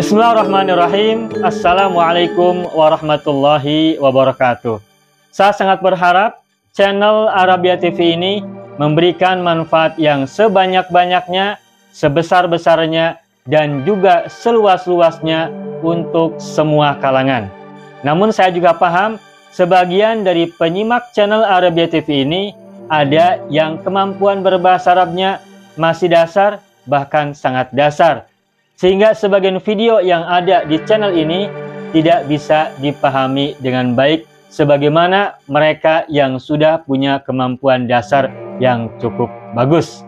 Bismillahirrahmanirrahim. Assalamualaikum warahmatullahi wabarakatuh. Saya sangat berharap channel Arabia TV ini memberikan manfaat yang sebanyak-banyaknya, sebesar-besarnya, dan juga seluas-luasnya untuk semua kalangan. Namun saya juga paham sebagian dari penyimak channel Arabia TV ini ada yang kemampuan berbahasa Arabnya masih dasar, bahkan sangat dasar, sehingga sebagian video yang ada di channel ini tidak bisa dipahami dengan baik sebagaimana mereka yang sudah punya kemampuan dasar yang cukup bagus.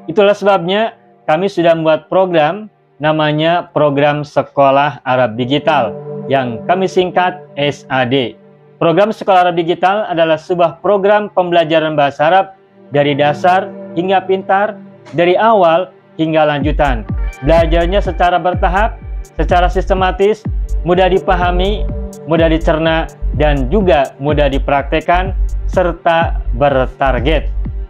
Itulah sebabnya kami sudah membuat program namanya Program Sekolah Arab Digital yang kami singkat SAD. Program Sekolah Arab Digital adalah sebuah program pembelajaran bahasa Arab dari dasar hingga pintar, dari awal hingga lanjutan. Belajarnya secara bertahap, secara sistematis, mudah dipahami, mudah dicerna, dan juga mudah dipraktekkan, serta bertarget.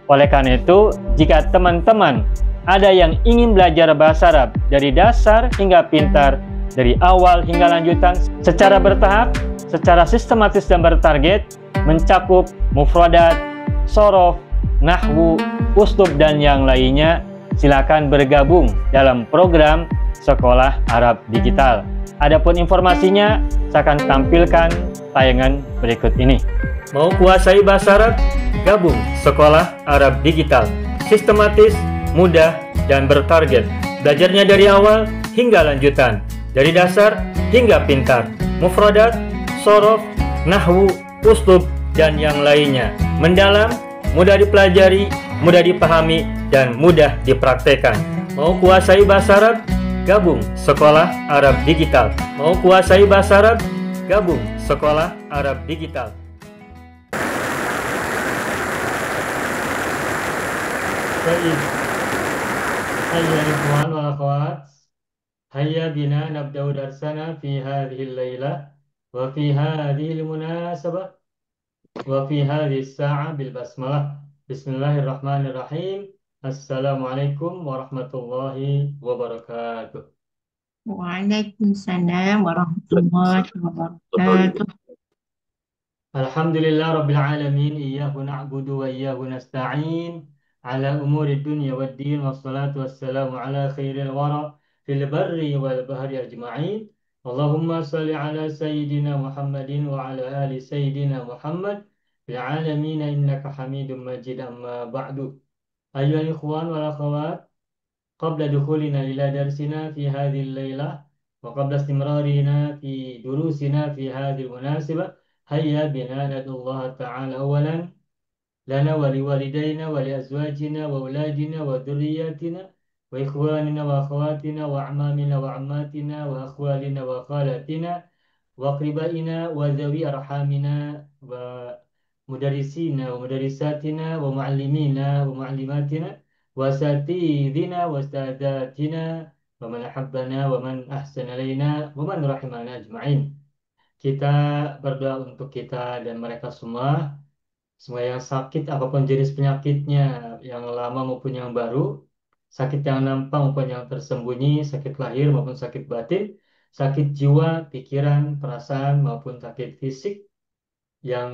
Oleh karena itu, jika teman-teman ada yang ingin belajar bahasa Arab dari dasar hingga pintar, dari awal hingga lanjutan, secara bertahap, secara sistematis dan bertarget, mencakup mufradat, sorof, nahwu, uslub, dan yang lainnya, silakan bergabung dalam program Sekolah Arab Digital. Adapun informasinya, saya akan tampilkan tayangan berikut ini. Mau kuasai bahasa Arab? Gabung Sekolah Arab Digital. Sistematis, mudah, dan bertarget. Belajarnya dari awal hingga lanjutan, dari dasar hingga pintar, mufradat, sorof, nahwu, uslub, dan yang lainnya. Mendalam, mudah dipelajari, mudah dipahami, dan mudah dipraktekkan. Mau kuasai bahasa Arab? Gabung Sekolah Arab Digital. Mau kuasai bahasa Arab? Gabung Sekolah Arab Digital. Baik. Hayya ikhwan wal akhwat. Hayya bina nabda'u darsana fi hadhihi al-lailah wa fi hadhihi al-munasabah wa fi hadhihi as-sa'ah bil basmalah. Bismillahirrahmanirrahim. Assalamualaikum warahmatullahi wabarakatuh. Waalaikumsalam warahmatullahi wabarakatuh. Alhamdulillah Rabbil Alamin. Iyyahu na'budu wa iyyahu nasta'in ala umuri dunya wad din, wassalatu wassalamu ala khairil wara fil barri wal bahri ajma'in. Allahumma salli ala Sayyidina Muhammadin wa ala ali Sayyidina Muhammad fil alamin innaka hamidum majid. Amma ba'du. Ayyuhal ikhwan wal akhawat, qabla dukhulina ila darsina fi hadhihi al-lailah wa qabla istimrarina fi durusina fi hadhihi al-munasibah, hayya bina nadullah ta'ala awalan lana wa liwalidayna wa liazwajina wa auladina wa dhurriyyatina wa ikhwanina wa akhawatina wa a'mamina wa ammatina wa akhwalina wa khalatina wa aqribaina wa dhawi arhamina wa mudarrisina wa mudarrisatina wa muallimina wa muallimatina wa asatidina wa ustadatina wa man ahabbana wa man ahsana ilaina wa man rahimana ajma'in. Kita berdoa untuk kita dan mereka semua, semua yang sakit apapun jenis penyakitnya, yang lama maupun yang baru, sakit yang nampak maupun yang tersembunyi, sakit lahir maupun sakit batin, sakit jiwa, pikiran, perasaan maupun sakit fisik, yang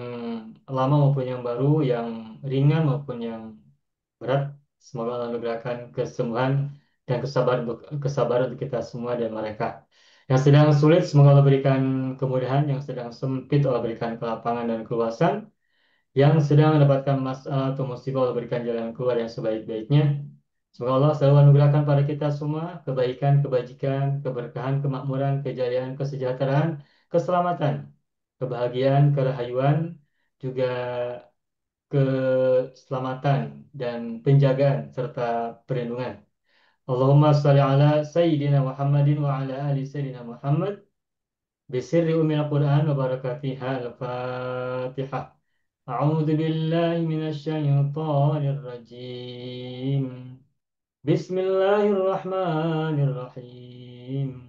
lama maupun yang baru, yang ringan maupun yang berat. Semoga Allah memberikan kesembuhan dan kesabaran untuk kita semua dan mereka. Yang sedang sulit, semoga Allah berikan kemudahan. Yang sedang sempit, Allah berikan kelapangan dan keluasan. Yang sedang mendapatkan masalah atau musibah, Allah berikan jalan keluar yang sebaik-baiknya. Semoga Allah selalu anugerahkan pada kita semua kebaikan, kebajikan, keberkahan, kemakmuran, kejayaan, kesejahteraan, keselamatan, kebahagiaan, kerahayuan, juga keselamatan dan penjagaan serta perlindungan. Allahumma salli ala Sayyidina Muhammadin wa ala ali Sayyidina Muhammad bisirri umil Quran wa barakatiha al-Fatihah. A'udzu billahi minasy syaithanir rajim. Bismillahirrahmanirrahim.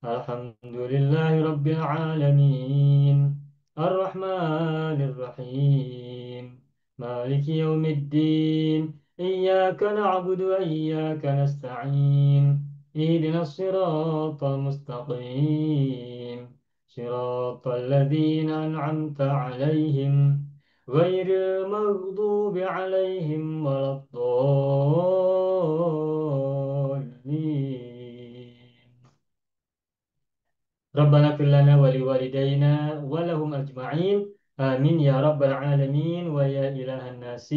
Alhamdulillahi rabbil alamin. Ar-Rahmanir Rahim. Maliki yaumiddin. Iyyaka na'budu wa iyyaka nasta'in. اهدنا الصراط المستقيم صراط الذين أنعمت عليهم غير المغضوب عليهم ولا الضالين. ربنا اغفر لنا ولوالدينا ولهم أجمعين آمين يا رب العالمين ويا إله الناس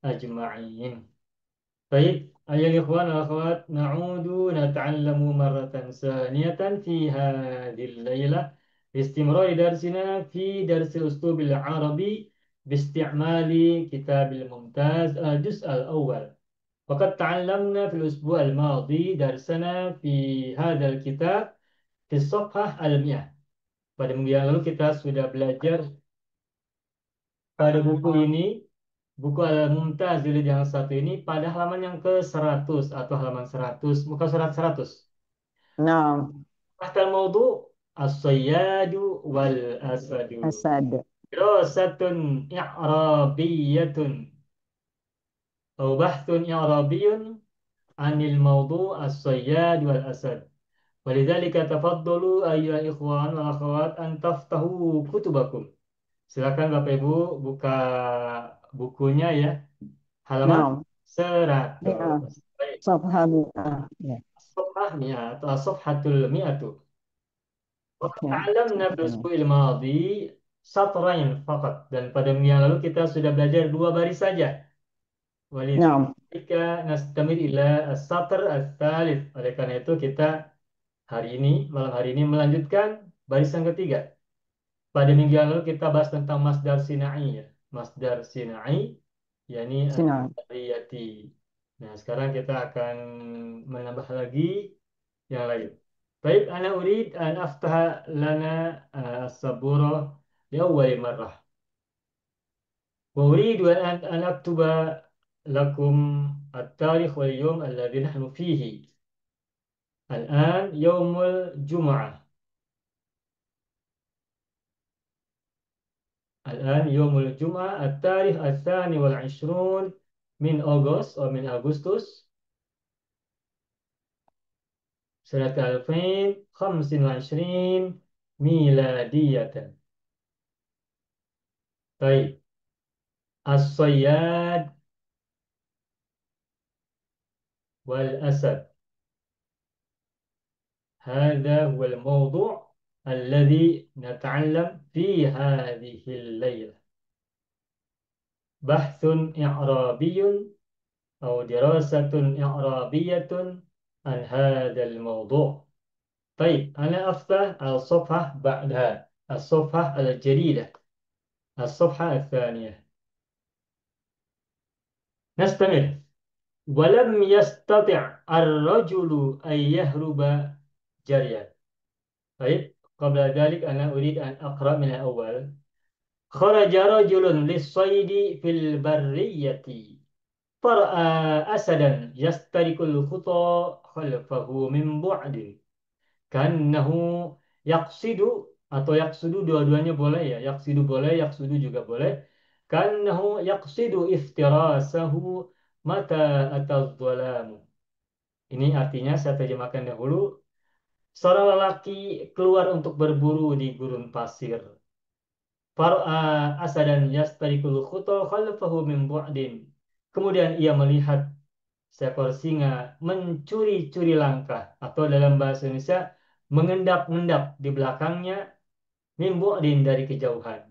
أجمعين. طيب أيها الإخوان والأخوات نعود نتعلم مرة ثانية في هذه الليلة باستمرار درسنا في درس الأسلوب العربي باستعمال كتاب الممتاز الجزء الأول. وقد تعلمنا في الأسبوع الماضي درسنا في هذا الكتاب في الصفحة المئة. Pada minggu yang lalu kita sudah belajar pada buku ini, buku Al-Mumtaz jilid yang satu ini pada halaman yang ke-100 atau halaman 100, muka surat 100. نعم. Tahta al-mawdu as-sayyadu wal asadu. أسد. Dirasatun i'rabiyatun atau bahthun i'rabiyun anil mawdu as-sayyad wal asad. Walidzalika tafaddalu ayyuhal ikhwan wal akhawat an taftahu kutubakum. Silakan Bapak Ibu buka bukunya ya. Halaman نعم. 100. 100. Baik. صفحة 100. Sofhah mi'ah atau sofhatul mi'atu. Wa نعم. ta'allamna fil usbu'il madhi satrain faqat. Dan pada minggu yang lalu kita sudah belajar dua baris saja. نعم. Walidhalika nastamid ila as-satr ats-tsalits. Oleh karena itu kita hari ini, malam hari ini melanjutkan baris yang ketiga. Pada minggu yang lalu kita bahas tentang masdar sinai ya. Masdar sinai yakni نعم. al-riyati. Nah, sekarang kita akan menambah lagi yang lain. Baik, ana urid an aftaha lana as-sabura li awwal marrah. Wa uridu an aktuba lakum at-tarikh wal yawm alladhi nahnu fihi. Al-an yawmul jum'ah. الآن يوم الجمعة التاريخ 22 من أغسطس أو من أغسطس سنة 2025 ميلادية. طيب الصياد والأسد هذا هو الموضوع الذي نتعلم في هذه الليلة. بحث إعرابي أو دراسة إعرابية عن هذا الموضوع. طيب أنا أفتح الصفحة بعدها الصفحة الجديدة الصفحة الثانية. نستمر. ولم يستطع الرجل أن يهرب جريا. طيب قبل ذلك أنا أريد أن أقرأ من الأول. خرج رجل للصيد في البرية فرأى أسدا يسترك الخطى خلفه من بعد كأنه يقصد atau yaksudu dua-duanya boleh ya. Yaksidu boleh, yaksudu juga boleh. Kannahu yaqsidu iftirasahu mata atadh-dhalamu. Ini artinya saya terjemahkan dahulu. Seorang lelaki keluar untuk berburu di gurun pasir. Far'a asadan yastarikul khuta khalfahu min bu'din. Kemudian ia melihat seekor singa mencuri-curi langkah atau dalam bahasa Indonesia mengendap-endap di belakangnya min bu'din dari kejauhan.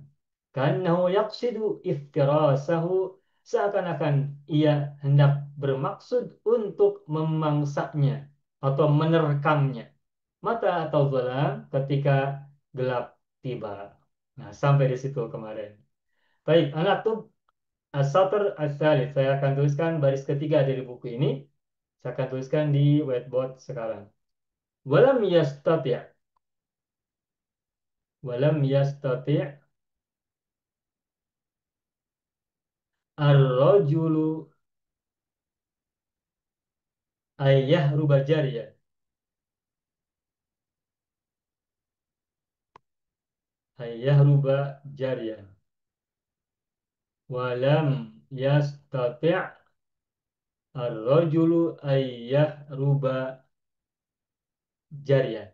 Kannahu yaqsidu iftirasahu seakan-akan ia hendak bermaksud untuk memangsanya atau menerkamnya. Mata atau zalam ketika gelap tiba. Nah, sampai di situ kemarin. Baik, anak tuh as-satr as-salis. Saya akan tuliskan baris ketiga dari buku ini. Saya akan tuliskan di whiteboard sekarang. Walam yastati' walam yastati' ar-rajulu ayyahruba jariyah. Ayyahruba jariyah. Walam yastati' ar-rajulu ayyahruba jariyan.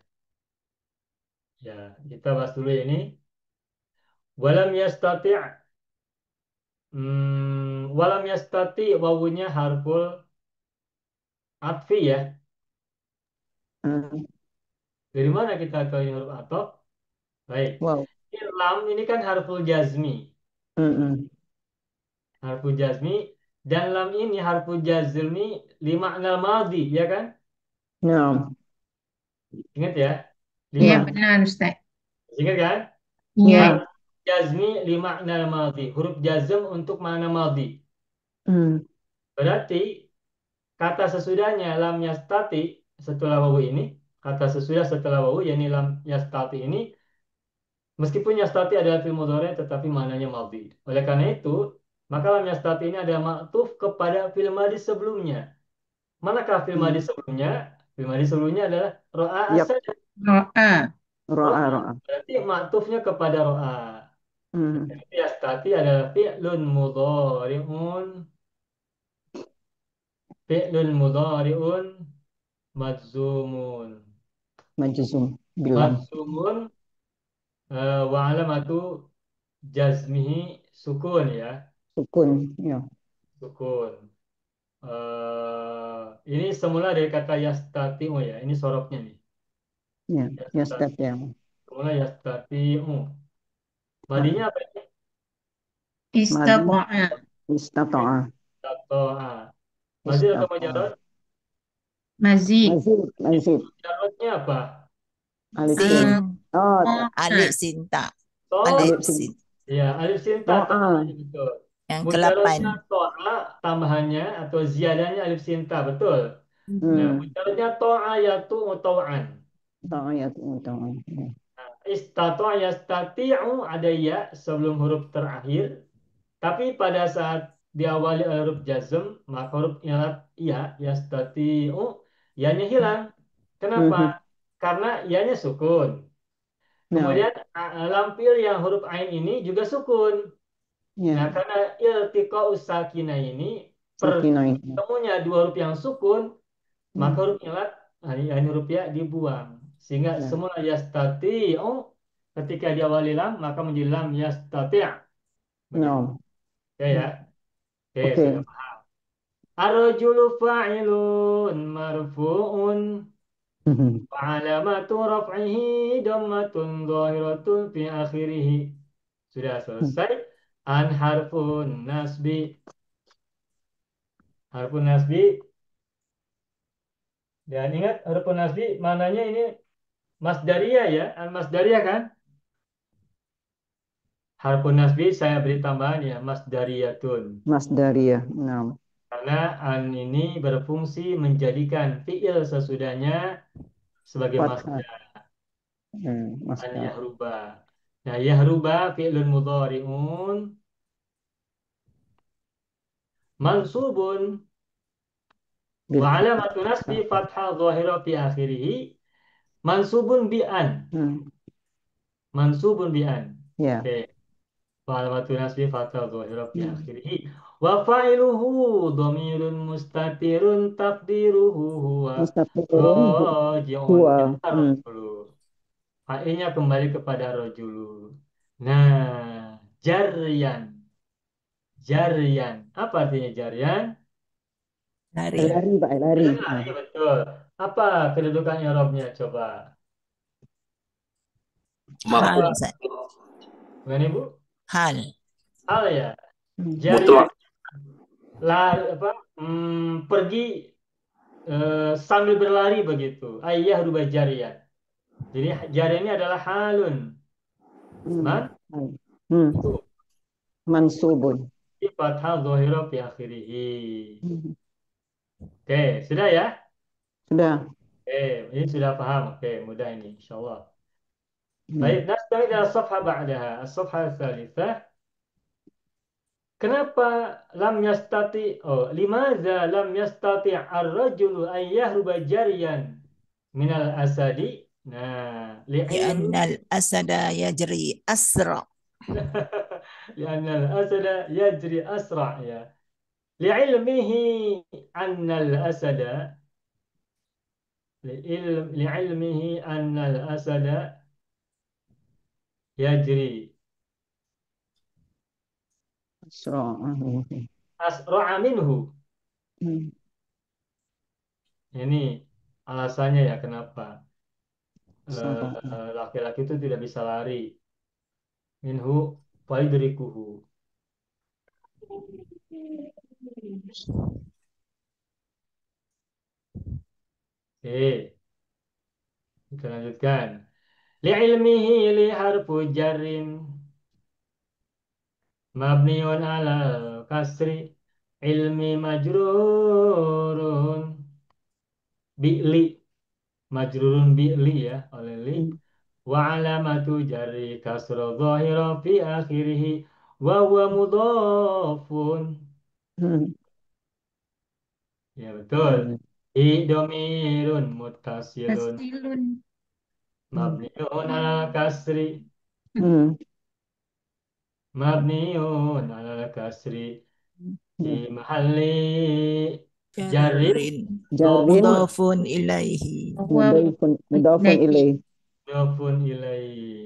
Ya, kita bahas dulu ini. Walam yastati' walam yastati wawunya harful atfi ya. Hmm. Dari mana kita tahu ini huruf ataf? Baik. Wow. Lam ini kan harful jazmi. Hmm. Harful jazmi. Dan lam ini harful jazmi lima makna madhi, ya kan? Naam. Ingat ya? Iya Lima. Ya. benar Ustaz. Ingat kan? Iya. Ya. Harf jazmi lima makna madhi. Huruf jazm untuk makna madhi. Hmm. Berarti kata sesudahnya lam yastati setelah wawu ini, kata sesudah setelah wawu yakni lam yastati ini, meskipun yastati adalah fi'il mudhari tetapi maknanya madhi. Oleh karena itu, maka lam yastati ini adalah maktuf kepada fi'il madhi sebelumnya. Manakah fi'il madhi Hmm. sebelumnya? Fi'il madhi sebelumnya adalah ro'a Yap. asad. Doa. Ro'a, Ro'a. ro'a. Berarti maktufnya kepada ro'a. Hmm. Yastati adalah fi'lun mudhari'un. Fi'lun mudhari'un majzumun. Majzum bilam. Majzumun wa alamatu jazmihi sukun ya. Sukun. Ya. Sukun. Ini semula dari kata yastati'u ya. Ini sorofnya nih. Ya. Ya, Yastati, Ustaz ya. semula yastati'u. Madinya Ah. apa ini? Madi Istata'a. istata'a. Tato'a. Mazid atau Istata'a. mujarrad? Mazid. Mazid. Mazid. Mujarradnya apa? Alif sin. Eh, Oh, Alik Sinta. To. Alik alif sin. Sin. Ya, alif sinta To'a. tambahannya betul. Yang ke-8. Mujarradnya to'a tambahannya atau ziyadahnya alif sinta betul. Nah, Hmm. mujarradnya to'a yaitu mutawa'an. Ta'ayat. Ta'a. Ya. Istata yastati'u ada ya sebelum huruf terakhir. Tapi pada saat diawali oleh huruf jazm, maka huruf ilat ya yastati'u ya-nya hilang. Kenapa? Mhm. Karena ya-nya sukun. Nah. Kemudian lampil yang huruf ain ini juga sukun. Nah, Ya. karena iltiqa'us sakinah ini Sakinah ini. pertemunya dua huruf yang sukun, maka Hmm. huruf ilat, yakni huruf ya dibuang. Sehingga Ya. semula yastati'u ketika diawali lam, maka menjadi lam yastati'. Begitu. Nah. Oke ya. Oke, sudah Oke. paham. Ar-rajulu fa'ilun marfu'un Mhm. wa alamatu raf'ihi dhammatun dhahiratun fi akhirih. Sudah selesai. An harfun nasbi. Harfun nasbi. Dan ingat harfun nasbi mananya ini masdariyah ya. Al-masdariyah kan? Harfun nasbi saya beri tambahan ya masdariyatun. Mas Daria. Nah. Karena an ini berfungsi menjadikan fiil sesudahnya sebagai Fathah. masdar. Mas An Dar. yahruba. Nah, yahruba fi'lun mudhari'un mansubun wa Bil. alamatu nasbi fathah dhahira fi akhirih mansubun bi an. Hmm. Mansubun bi an. Ya. Oke. Wa alamatu nasbi fathah dhahira fi Hmm. akhirih wa fa'iluhu dhamirun mustatirun taqdiruhu huwa Mustaqirun raji'un. huwa. Kita dulu. Failnya kembali kepada rojulu. Nah, jarian. Jarian. Apa artinya jarian? Lari. Lari, Pak, lari. Lari, betul. Apa kedudukan Arabnya? Coba. Hal. Apa? Ustaz. Bukan Ibu? Hal. Hal ya. Hmm. Jarian. Lari, apa? Pergi sambil berlari begitu. Ayah rubah jarian. Jadi jarian ini adalah halun. Hmm. Man? Hmm. Mansubun. Fathah dhahira fi akhirih. Hmm. Oke, sudah ya? Sudah. Oke, ini sudah paham. Oke, mudah ini, insyaallah. Hmm. Baik, نستمع إلى الصفحة بعدها. الصفحة الثالثة. Kenapa lam yastati? Oh, limadza lam yastati ar-rajulu an yahruba jariyan minal asadi? Nah, li'ilmi لأن الأسد يجري أسرع. li'anna al-asada yajri asra' ya. Li'ilmihi anna al-asada li'ilmihi annal asada yajri. Asra'ahu. Asra'a minhu. Hmm. Ini alasannya ya kenapa Sara'ahu. laki-laki itu tidak bisa lari. Minhu faidrikuhu. Oke, kita lanjutkan. Li'ilmihi li harfu jarrin mabniun ala kasri ilmi majrurun bi'li majrurun bi'li ya oleh li Hmm. wa alamatu jarri kasra dhahira fi akhirih wa huwa mudhafun. Hmm. Ya betul. I domirun muttasilun Tasilun. Hmm. mabniun ala kasri Hmm. mabniun ala kasri fi Hmm. mahalli jarrin Jarrin. Jarin dhafun Mudhafun ilaihi. Huwa mudafun ilaih. ilaih. dhafun ilai.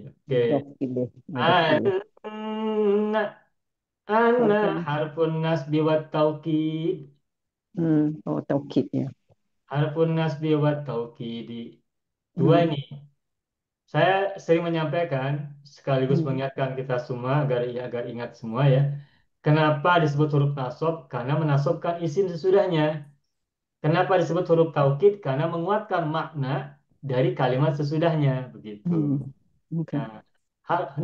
Oke. Mudaf ilaih. Mudaf ilaih. Anna anna Harfun. harfun nasbi wat taukid. Oh, taukid ya. Harfun nasbi wat taukidi. Dua Hmm. ini. Saya sering menyampaikan sekaligus Hmm. mengingatkan kita semua agar ingat semua ya. Kenapa disebut huruf nasab? Karena menasobkan isim sesudahnya. Kenapa disebut huruf taukid? Karena menguatkan makna dari kalimat sesudahnya. Begitu. Hmm. Oke. Nah,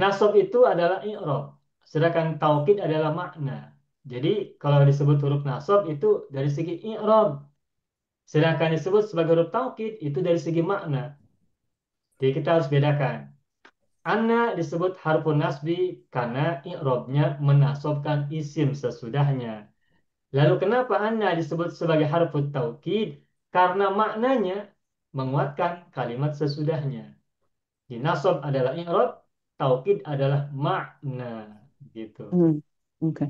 nasab itu adalah i'rab, sedangkan taukid adalah makna. Jadi kalau disebut huruf nasab itu dari segi i'rab, sedangkan disebut sebagai huruf taukid itu dari segi makna. Jadi kita harus bedakan. Anna disebut harfun nasbi karena i'rabnya menasobkan isim sesudahnya. Lalu kenapa anna disebut sebagai harfun taukid? Karena maknanya menguatkan kalimat sesudahnya. Di nasab adalah i'rab, taukid adalah makna gitu. Hmm. Oke.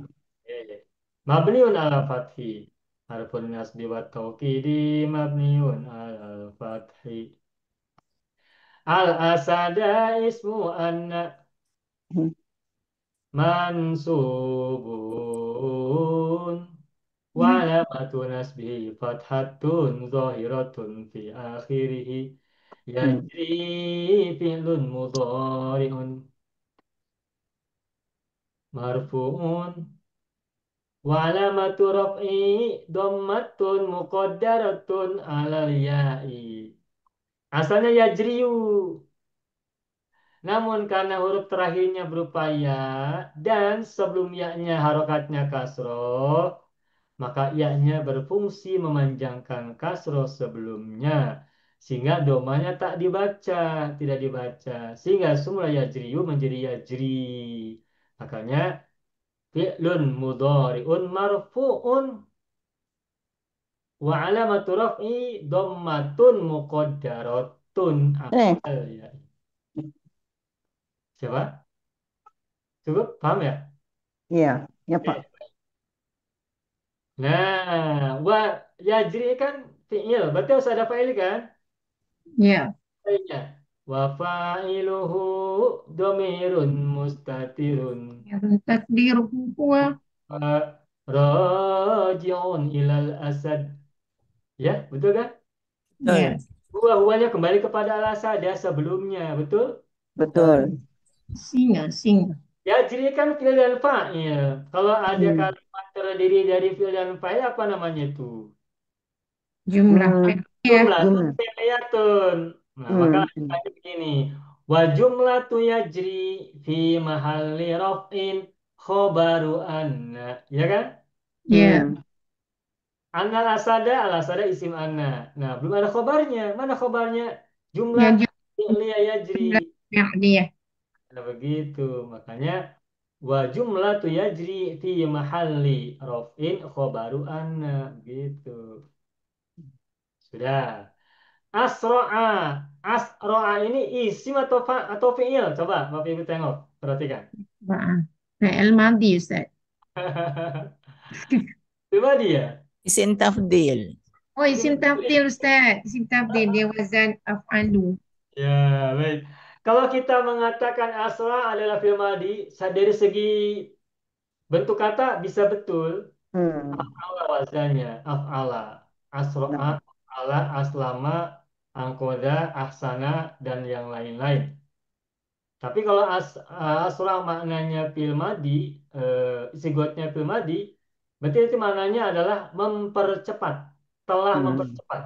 Eh, Mabniun ala fathi. Harfun nasbi wa taukidi mabniun ala fathi. Al asada ismu anna Hmm. mansubun wa Ya. alamatu nasbihi fathatun zahiratun fi akhirih Hmm. yajri fi'lun mudhari'un marfu'un wa alamatu raf'i dhammatun muqaddaratun alal ya'i. Asalnya yajriyu. Namun karena huruf terakhirnya berupa ya dan sebelum ya-nya harokatnya kasroh, maka ya-nya berfungsi memanjangkan kasroh sebelumnya. Sehingga domanya tak dibaca, tidak dibaca. Sehingga semula yajriyu menjadi yajri. Makanya fi'lun mudhari'un marfu'un wa alamatu raf'i dhammatun muqaddaratun Eh, apal ya. Siapa? Cukup paham ya? iya, ya Pak. Oke. Nah, wa yajri kan fi'il, berarti harus ada fa'il kan? Ya. Fa'ilnya. Wa fa'iluhu domirun mustatirun. Ya. Takdiruhu huwa. Raji'un ilal asad. Ya, betul kan? Ya. Betul. Huwanya kembali kepada al-asad sebelumnya, betul? Betul. Singa, singa. Ya, jadi kan fi'il dan fa'il. Kalau ada Hmm. kalimat terdiri dari fi'il dan fa'il, apa namanya itu? Jumlah Hmm. fi'liyah. Jumlah Jumlah. fi'liyatun. Nah, maka Hmm. Hmm. lanjutannya begini. Wa jumlatu yajri fi mahalli raf'in khobaru anna. Ya kan? Ya. Hmm. Anna al-asada isim anna. Nah, belum ada khobarnya. Mana khobarnya? Jumlah Ya. fi'liyah yajri. Jumlah fi'liyah. Nah, begitu. Makanya wa jumlatu yajri fi mahalli raf'in khobaru anna. Gitu. Sudah. Asro'a. Asro'a ini isim atau fi'il? Coba Bapak Ibu tengok. Perhatikan. Ba'ah. Fi'il madhi, Ustaz. Coba dia. Isim tafdil. Oh, isim tafdil Ustaz. Isim tafdil dia wazan af'alu. Ya, baik. Kalau kita mengatakan asra adalah fi'il madi, dari segi bentuk kata bisa betul. Hmm. Af'ala wazannya, af'ala, asro'a, Nah. ala, aslama, angkoda, ahsana, dan yang lain-lain. Tapi kalau asra maknanya fi'il madi, sigotnya fi'il madi, berarti itu maknanya adalah mempercepat, telah Hmm. mempercepat.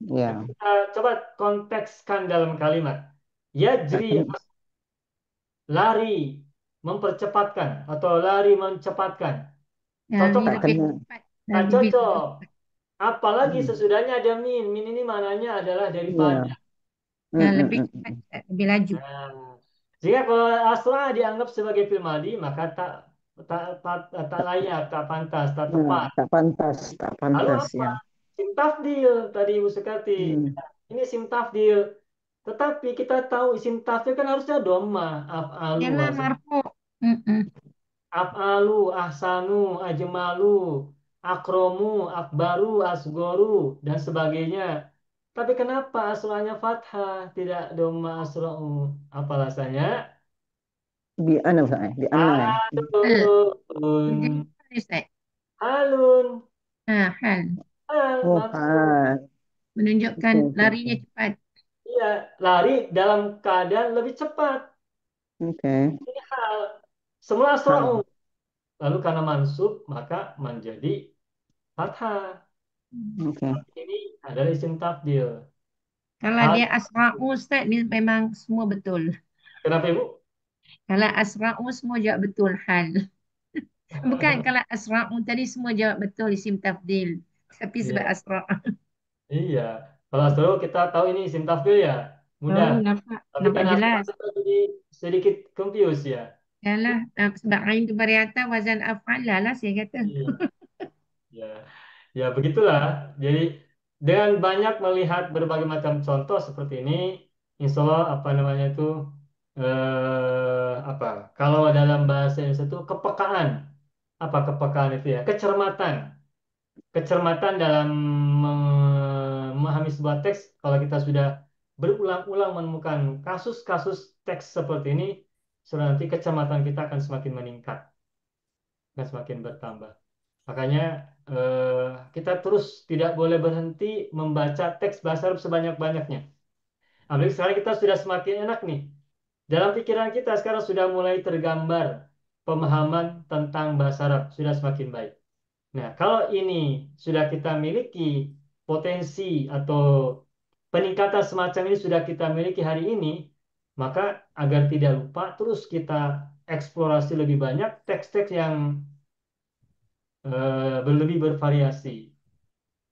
Ya. Kita coba kontekskan dalam kalimat. Yajri, Akan lari, mempercepatkan, atau lari mencepatkan. Cocok Lari nggak? lebih kena. cepat. Tak Lari lebih cocok. cepat. Apalagi Hmm. sesudahnya ada min. Min ini maknanya adalah Ya. daripada. Hmm. Hmm. Lebih cepat, Hmm. Ustaz. Lebih laju. Nah, jika kalau asla dianggap sebagai fi'il madi, maka tak layak, tak pantas, tak Nah, tepat. tak Lalu pantas apa? ya. Sim tafdil tadi Ibu Sukati. Hmm. Ini sim tafdil. Tetapi kita tahu isim tafdil kan harusnya doma, af'alu, Dialah marfu. Mm-mm. af'alu, ahsanu, ajmalu, akromu, akbaru, asgoru, dan sebagainya. Tapi kenapa asranya fathah, tidak doma asra'u? Apa alasannya? Bi ana Ustaz, bi ana ya. Hal. Alun. Jadi, hal, Ustaz. Alun. Hal. Hal, Oh, maksud. hal. Menunjukkan Oke, oke, larinya oke. cepat. Iya, lari dalam keadaan lebih cepat. Oke. Ini hal. Semua asra'u. Hal. Lalu karena mansub, maka menjadi fathah. Oke. Ini adalah isim tafdil. Kalau Hal, dia asra'u, Ustaz, dia memang semua betul. kenapa Ibu? Kalau asra'u, semua jawab betul. Hal. Bukan, kalau asra'u tadi semua jawab betul isim tafdil. Tapi sebab Iya, asra'. iya. Kalau asra'u kita tahu ini isim tafdil ya, mudah. Oh, nampak. Tapi Nampak karena asra jelas. kita jadi sedikit confused ya. Yalah, sebab ain tu bariata wazan af'ala lah saya kata. Iya. Ya, ya begitulah. Jadi dengan banyak melihat berbagai macam contoh seperti ini, insya Allah apa namanya itu apa? Kalau dalam bahasa Indonesia itu kepekaan. Apa kepekaan itu ya? Kecermatan. Kecermatan dalam memahami sebuah teks. Kalau kita sudah berulang-ulang menemukan kasus-kasus teks seperti ini, sudah nanti kecermatan kita akan semakin meningkat dan semakin bertambah. Makanya kita terus tidak boleh berhenti membaca teks bahasa Arab sebanyak-banyaknya. Apalagi sekarang kita sudah semakin enak nih. Dalam pikiran kita sekarang sudah mulai tergambar pemahaman tentang bahasa Arab sudah semakin baik. Nah, kalau ini sudah kita miliki potensi atau peningkatan semacam ini sudah kita miliki hari ini, maka agar tidak lupa terus kita eksplorasi lebih banyak teks-teks yang lebih bervariasi.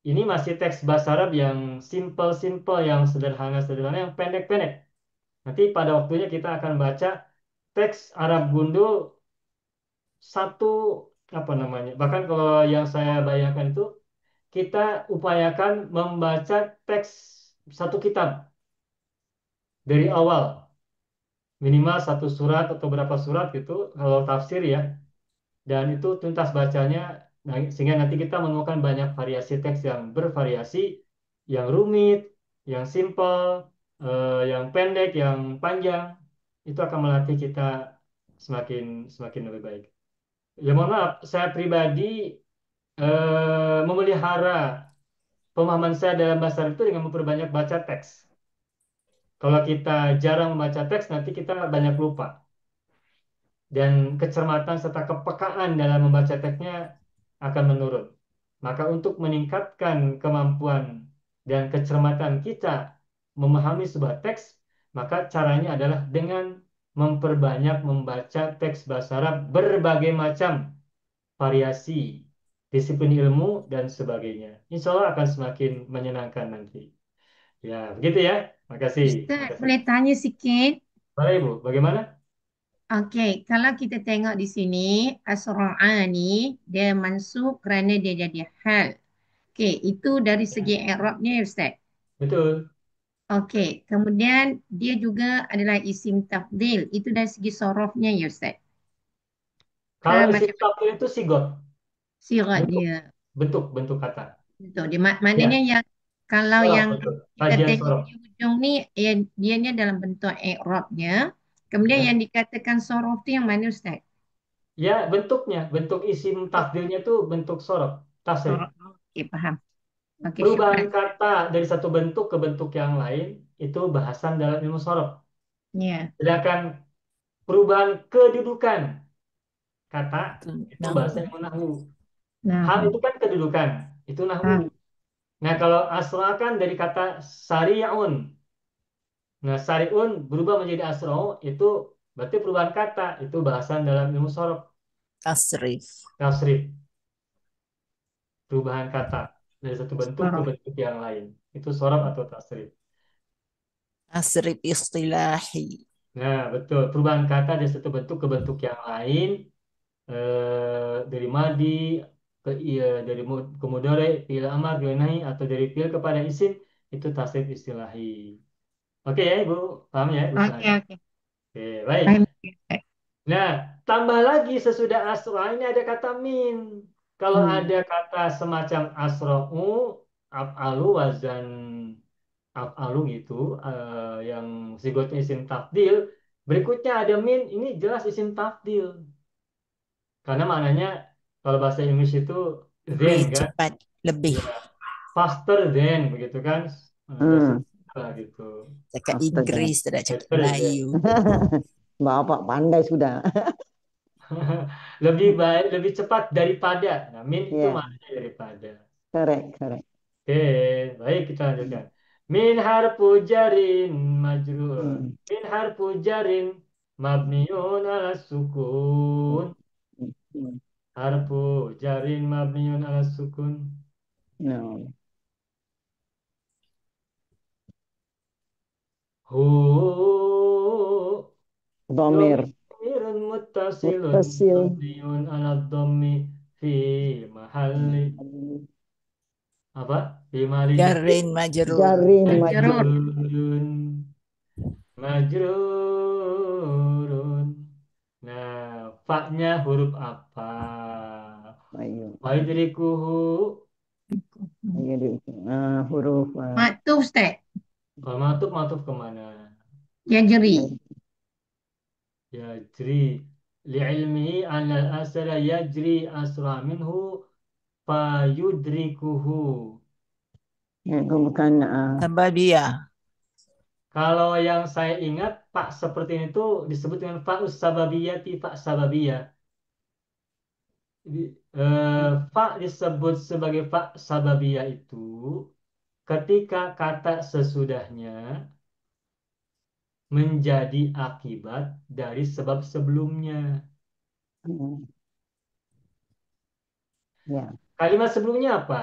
Ini masih teks bahasa Arab yang simple-simple, yang sederhana-sederhana, yang pendek-pendek. Nanti pada waktunya kita akan baca teks Arab gundul satu apa namanya. Bahkan kalau yang saya bayangkan itu kita upayakan membaca teks satu kitab dari awal, minimal satu surat atau berapa surat gitu kalau tafsir ya. Dan itu tuntas bacanya nah, sehingga nanti kita menemukan banyak variasi teks yang bervariasi, yang rumit, yang simple, yang pendek, yang panjang, itu akan melatih kita semakin semakin lebih baik. Ya mohon maaf, saya pribadi memelihara pemahaman saya dalam bahasa Arab itu dengan memperbanyak baca teks. Kalau kita jarang membaca teks, nanti kita banyak lupa. Dan kecermatan serta kepekaan dalam membaca teksnya akan menurun. Maka untuk meningkatkan kemampuan dan kecermatan kita memahami sebuah teks, maka caranya adalah dengan memperbanyak membaca teks bahasa Arab berbagai macam variasi, disiplin ilmu, dan sebagainya. Insya Allah akan semakin menyenangkan nanti. Ya, begitu ya. Makasih. Ustaz, Makasih. boleh tanya sikit? Baik, Ibu. Bagaimana? Okey, kalau kita tengok di sini, asra'a ni dia mansub kerana dia jadi hal. Okey, itu dari segi i'rabnya ya Ustaz. Betul. Okey, kemudian dia juga adalah isim tafdil. Itu dari segi sorofnya ya Ustaz. Ke Kalau isim macam tafdhil itu sigot, sirat bentuk dia. bentuk bentuk kata. Betul. Dia, Ya, maknanya yang kalau sorof yang betul. kita Kajian tengok sorof. di ujung ni, ya, dianya dalam bentuk i'rabnya. Kemudian Ya. yang dikatakan sorof tu yang mana Ustaz? Ya, bentuknya, bentuk isim tafdilnya itu bentuk sorof, tasrif. Sorof. Okey, faham. Okey, Perubahan syukran. kata dari satu bentuk ke bentuk yang lain itu bahasan dalam ilmu sorof. Ya. Sedangkan perubahan kedudukan kata Itu itu bahasa nahu. ilmu nahwu. Hal Nah, itu kan kedudukan, itu nahwu. ah, Nah, kalau asra kan dari kata sari'un. Nah, sari'un berubah menjadi asra'u itu berarti perubahan kata, itu bahasan dalam ilmu sorof, Tasrif. tasrif, perubahan kata dari satu bentuk ke sorof. bentuk yang lain. Itu sorof atau tasrif. Tasrif istilahi. Nah, betul. Perubahan kata dari satu bentuk ke bentuk yang lain, dari madi ke iya, dari ke mudhari, fi'il amar, fi'il nahi, atau dari fi'il kepada isim, itu tasrif istilahi. Oke ya, Ibu. Paham ya, Ibu Sari? Okey, okey. Oke, baik. Faham, Ustaz. Nah, tambah lagi sesudah asra ini ada kata min. Kalau Hmm. ada kata semacam asra'u, af'alu, wazan af'alu gitu, yang zigotnya isim tafdil, berikutnya ada min, ini jelas isim tafdil. Karena maknanya kalau bahasa Inggris itu than Lebih kan, cepat. Lebih. ya faster than begitu kan, bahasa Hmm. lah gitu, Cakap Astaga. Inggris, tidak cakap better than. Melayu. Bapak pandai sudah. Lebih baik, lebih cepat daripada. Nah, min itu Ya, maknanya daripada. correct, correct. Oke, baik kita Hmm. lanjutkan. Min harfu jarin majrur. Hmm. Min harfu jarin mabniun ala sukun. Hmm. Harfu jarin mabniun ala sukun. No. Hu Domir. dhamirun muttasilun Muttasil. mabniun ala dhammi fi mahalli apa? Fi mahalli Jarin majrur. Jarin Majrur. majrur. majrurun majrurun. Nah, fa-nya huruf apa? Ayo. Wa yudrikuhu. Ayo huruf Maktub, Ustaz. Kalau matuf, matuf kemana? Yajri. Yajri. Li'ilmihi anna al-asara yajri asra minhu fayudrikuhu. itu bukan Sababiyah. Kalau yang saya ingat, Pak seperti ini tuh disebut dengan fa'us sababiyati, fa sababiyah. Jadi, fa disebut sebagai fa sababiyah itu ketika kata sesudahnya menjadi akibat dari sebab sebelumnya. hmm, ya Kalimat sebelumnya apa?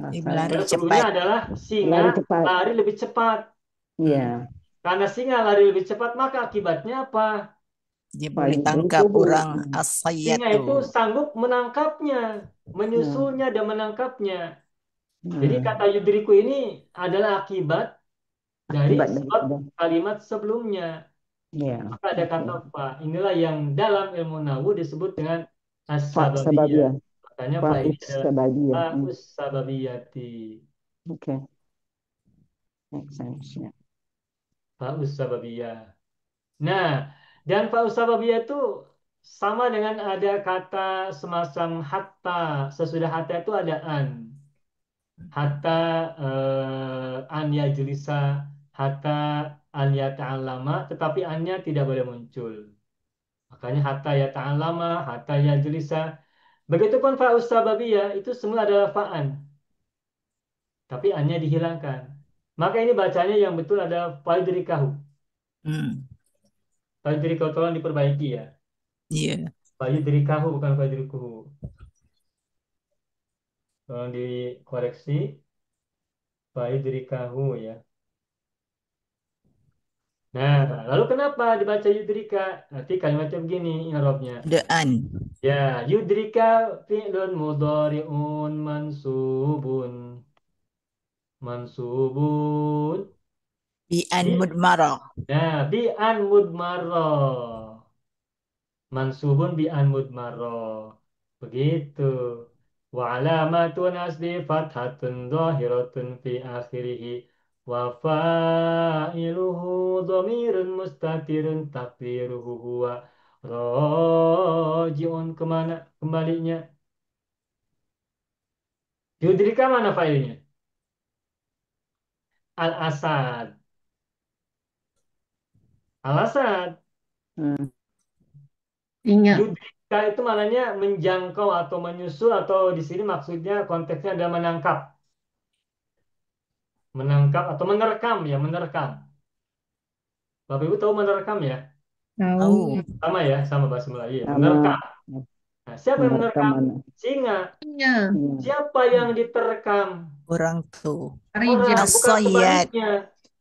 asal Lari Kalimat sebelumnya cepat. adalah singa lari cepat. lari lebih cepat. Hmm. Iya, Karena singa lari lebih cepat, maka akibatnya apa? Dia boleh tangkap fayudrikuhu. orang Singa itu asayatu. sanggup menangkapnya, Hmm. menyusulnya dan menangkapnya. Jadi kata Hmm. yudriku ini adalah akibat dari Akibat sebab daripada kalimat sebelumnya. ya, Maka ada oke. kata fa. Inilah yang dalam ilmu nahu disebut dengan Pak as-sababiyah. sababiyah, Makanya fa Pak ini adalah sababiyah. fa'us sababiyati. Oke, make sense ya. Fa'us sababiyah. Nah, dan fa'us sababiyah itu sama dengan ada kata semacam hatta. Sesudah hatta itu ada an. Hatta an yajlisa, hatta an yata'allama, tetapi annya tidak boleh muncul. Makanya hatta yata'allama, hatta yajlisa. Begitupun fa'us sababiyah itu semua adalah fa'an, tapi annya dihilangkan. Maka ini bacanya yang betul adalah fa'idrikahu. Hmm. Fa'idrikahu tolong diperbaiki ya. Iya. Fa'idrikahu bukan fa'idrikuhu. Tolong dikoreksi. Fa'idrikahu ya. Nah, lalu kenapa dibaca yudrika? Nanti kalimatnya begini, i'rabnya. Ada an. Ya, yudrika fi'lun mudhari'un mansubun. Mansubun. Bi an Bi, mudmarah. nah, bi an mudmarrah. Mansubun bi an mudmarrah. Begitu. Wa alamatun asli fathatun zahiratun fi akhirih. Wa fa'iluhu dhamirun mustatirun takdiruhu huwa roji'un. Kemana kembalinya? Yudrika mana fa'ilnya? Al-Asad. Al-Asad. Hmm. Ingat. Yudrika itu maknanya menjangkau atau menyusul, atau di sini maksudnya konteksnya ada menangkap. Menangkap atau menerkam, ya menerkam. Bapak Ibu tahu menerkam ya? Tahu. Tahu. Sama ya, sama bahasa Melayu ya. Sama Menerkam. Nah, siapa yang menerkam menerkam? mana? Singa. Ingat. Iya. Siapa yang diterkam? Orang tu. Orang, Rijal. bukan As-sayyad. sebaliknya.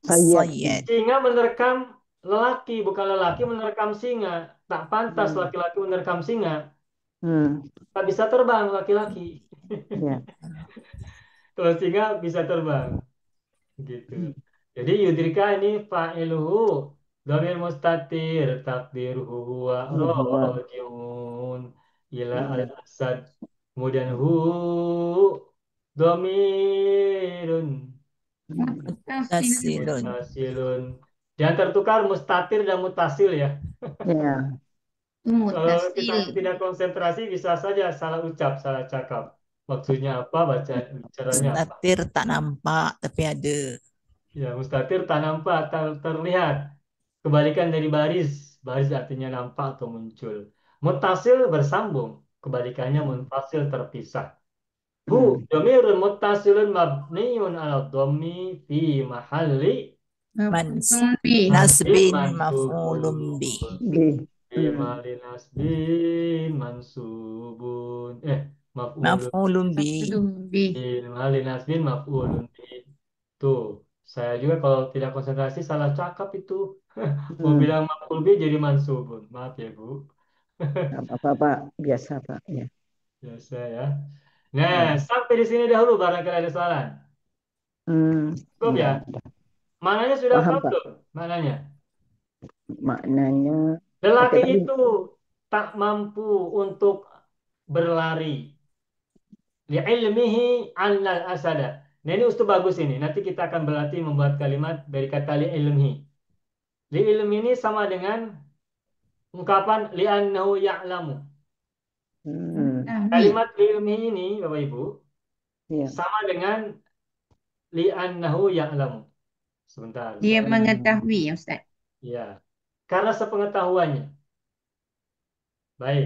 Sayap. As-sayyad. Singa menerkam lelaki, bukan lelaki menerkam singa. Tak pantas Hmm. laki-laki menerkam singa. Hmm. Tak bisa terbang laki-laki. Ya. Kalau singa bisa terbang. Gitu. Jadi yudrika ini fa'iluhu dhamir mustatir takdiruhu huwa Bahwa rojiun ila iya. al-asad. Kemudian hu dhamirun Hmm. Mutasil. Tasilun. mutasilun. Jangan tertukar mustatir dan mutasil ya. Ya. Kalau kita Mutasil. tidak konsentrasi bisa saja salah ucap, salah cakap. Maksudnya apa, baca bicaranya apa. Statir tak nampak tapi ada. Ya, mustatir tak nampak, tak terlihat. Kebalikan dari baris. Baris artinya nampak atau muncul. Mutasil bersambung. Kebalikannya munfasil terpisah. Hu Hmm. dhamirun muttasilun mabniun ala dhammi fi mahalli Mans. Maf'ulun bih. nasbin Nasbin maf'ulun bih. mansubun. B. Fi mahalli nasbin mansubun. Maf'ulun. Maf'ulun bih. Maf'ulun bih. Fi mahalli nasbin maf'ulun. Tuh, saya juga kalau tidak konsentrasi salah cakap itu. Mau Hmm. bilang maf'ul bih jadi mansubun. Maaf ya, Bu. Apa Pak? Biasa Pak. Ya. Biasa ya. Nah, Ya. sampai di sini dahulu barangkali ada soalan. Hmm. Cukup ya? Enggak. Mananya sudah Paham tahu Pak. belum? Mananya? Maknanya apa Lelaki tadi? itu tak mampu untuk berlari. Li'ilmihi annal asada. Nah ini ustaz bagus ini. Nanti kita akan berlatih membuat kalimat dari kata li'ilmihi. Li'ilmi ini sama dengan ungkapan li'annahu ya'lamu. Hmm. Tahwi. Kalimat li'ilmihi ini, Bapak Ibu, Ya. sama dengan li'annahu ya'lamu. Sebentar, Dia saya Hmm. mengetahui, ya Ustaz. ya. Karena sepengetahuannya. Baik,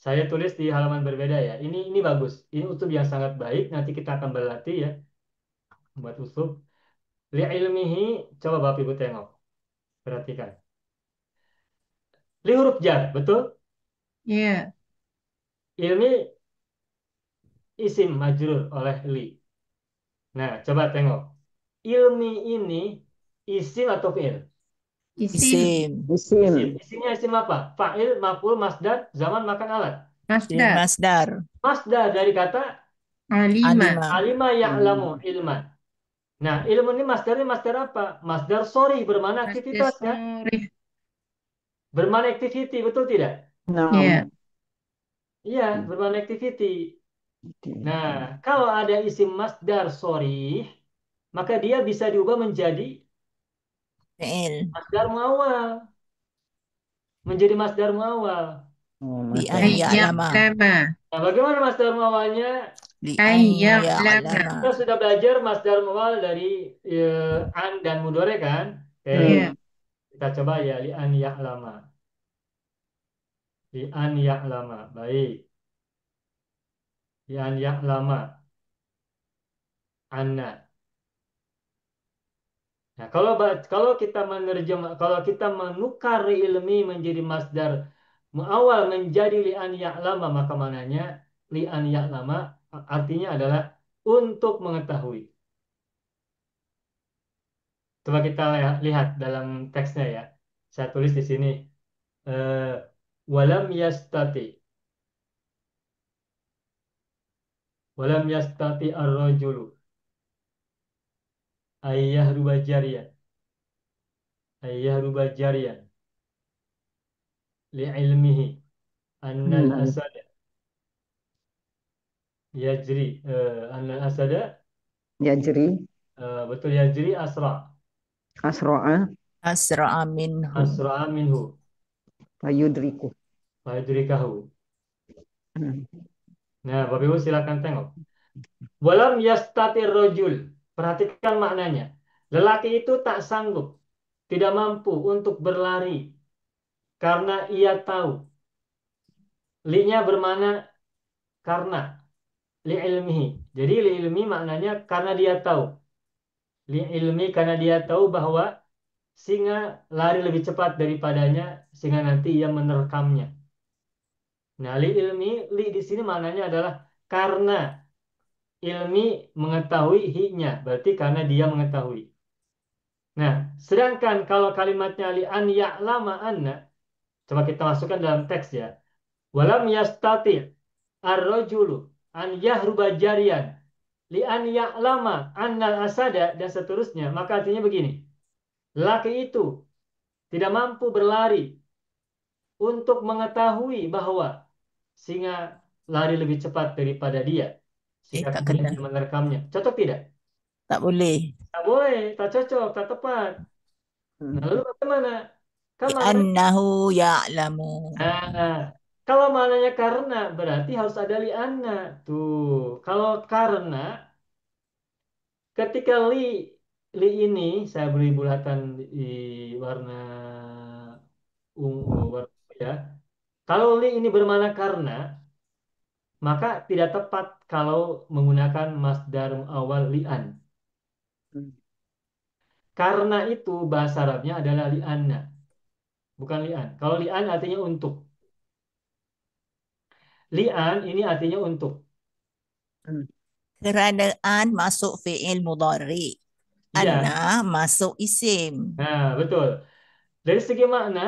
saya tulis di halaman berbeda ya. Ini bagus. Ini uslub yang sangat baik. Nanti kita akan berlatih ya buat uslub. Li'ilmihi, coba Bapak Ibu tengok. Perhatikan. Li huruf jar, betul? Ya. Ilmi isim majrur oleh li. Nah, coba tengok. Ilmi ini isim atau fi'il? Isim. Isim. Isim. Isim. Isimnya isim apa? Fa'il, maf'ul, masdar, zaman, makan, alat. Jadi Masdar. masdar. Masdar dari kata Alima. Alima. alima ya'lamu Hmm. ilman. Nah, ilmu ini masdarnya masdar apa? Masdar sorry, bermana Masdar aktivitas ya. sorry. Bermana activity, betul tidak? Ya. Enam. Iya, Hmm. bermana activity. Nah, Activity. kalau ada isim masdar sorry, maka dia bisa diubah menjadi Fi'il. masdar muawal. Menjadi masdar muawal. Oh, Bi Mas an Darma. ya'lama. Ayya'lama. Nah, bagaimana masdar muawalnya? Li an Ayya'lama. ya'lama. Kita sudah belajar masdar muawal dari an dan mudore kan? Oke, Ya. Hmm. kita coba ya li an ya'lama. Li an ya'lama. Baik. Li an ya'lama. Anna. Nah, kalau kita kalau kita menukar ilmi menjadi masdar muawal menjadi li'an ya'lama, maka mananya li'an ya'lama artinya adalah untuk mengetahui. Coba kita lihat dalam teksnya ya. Saya tulis di sini eh, walam yastati walam yastati ar-rajulu ayyah rubajariyan ayyah rubajariyan li'ilmihi annal Hmm. asad Yajri. Anna asada. Yajri. Betul, yajri asra. Asro'a. Asra'a minhu. Asra minhu. Fayudriku. Fayudrikahu. Hmm. Nah, Bapak Ibu silakan tengok. Walam yastatir rojul. Perhatikan maknanya. Lelaki itu tak sanggup, tidak mampu untuk berlari karena ia tahu. Li-nya bermana karena. Li ilmihi. Jadi li ilmi maknanya karena dia tahu. Li ilmi karena dia tahu bahwa singa lari lebih cepat daripadanya sehingga nanti ia menerkamnya. Nah, li ilmi, li di sini maknanya adalah karena ilmi mengetahui hi-nya, berarti karena dia mengetahui. Nah, sedangkan kalau kalimatnya li an ya'lama anna, coba kita masukkan dalam teks ya. Walam yastati ar-rajulu an yahruba jariyan li an ya'lama annal asada dan seterusnya. Maka artinya begini. Laki itu tidak mampu berlari untuk mengetahui bahwa singa lari lebih cepat daripada dia. Sehingga Tak kemudian kena. dia menerekamnya. Cocok tidak? Tak boleh. Tak boleh, tak cocok, tak tepat. Nah, Hmm. lalu bagaimana? Kan maknanya, Li'annahu ya'lamu. nah, kalau maknanya karena berarti harus ada li'anna. Tuh, kalau karena ketika li ini saya beri bulatan di warna ungu, warna ya. Kalau li ini bermakna karena, maka tidak tepat kalau menggunakan masdar awal li'an. Hmm. Karena itu bahasa Arabnya adalah li'anna, bukan li'an. Kalau li'an artinya untuk. Li'an ini artinya untuk. Hmm. Keradaan masuk fi'il mudhari. Iya, Anna masuk isim. nah betul. Dari segi makna,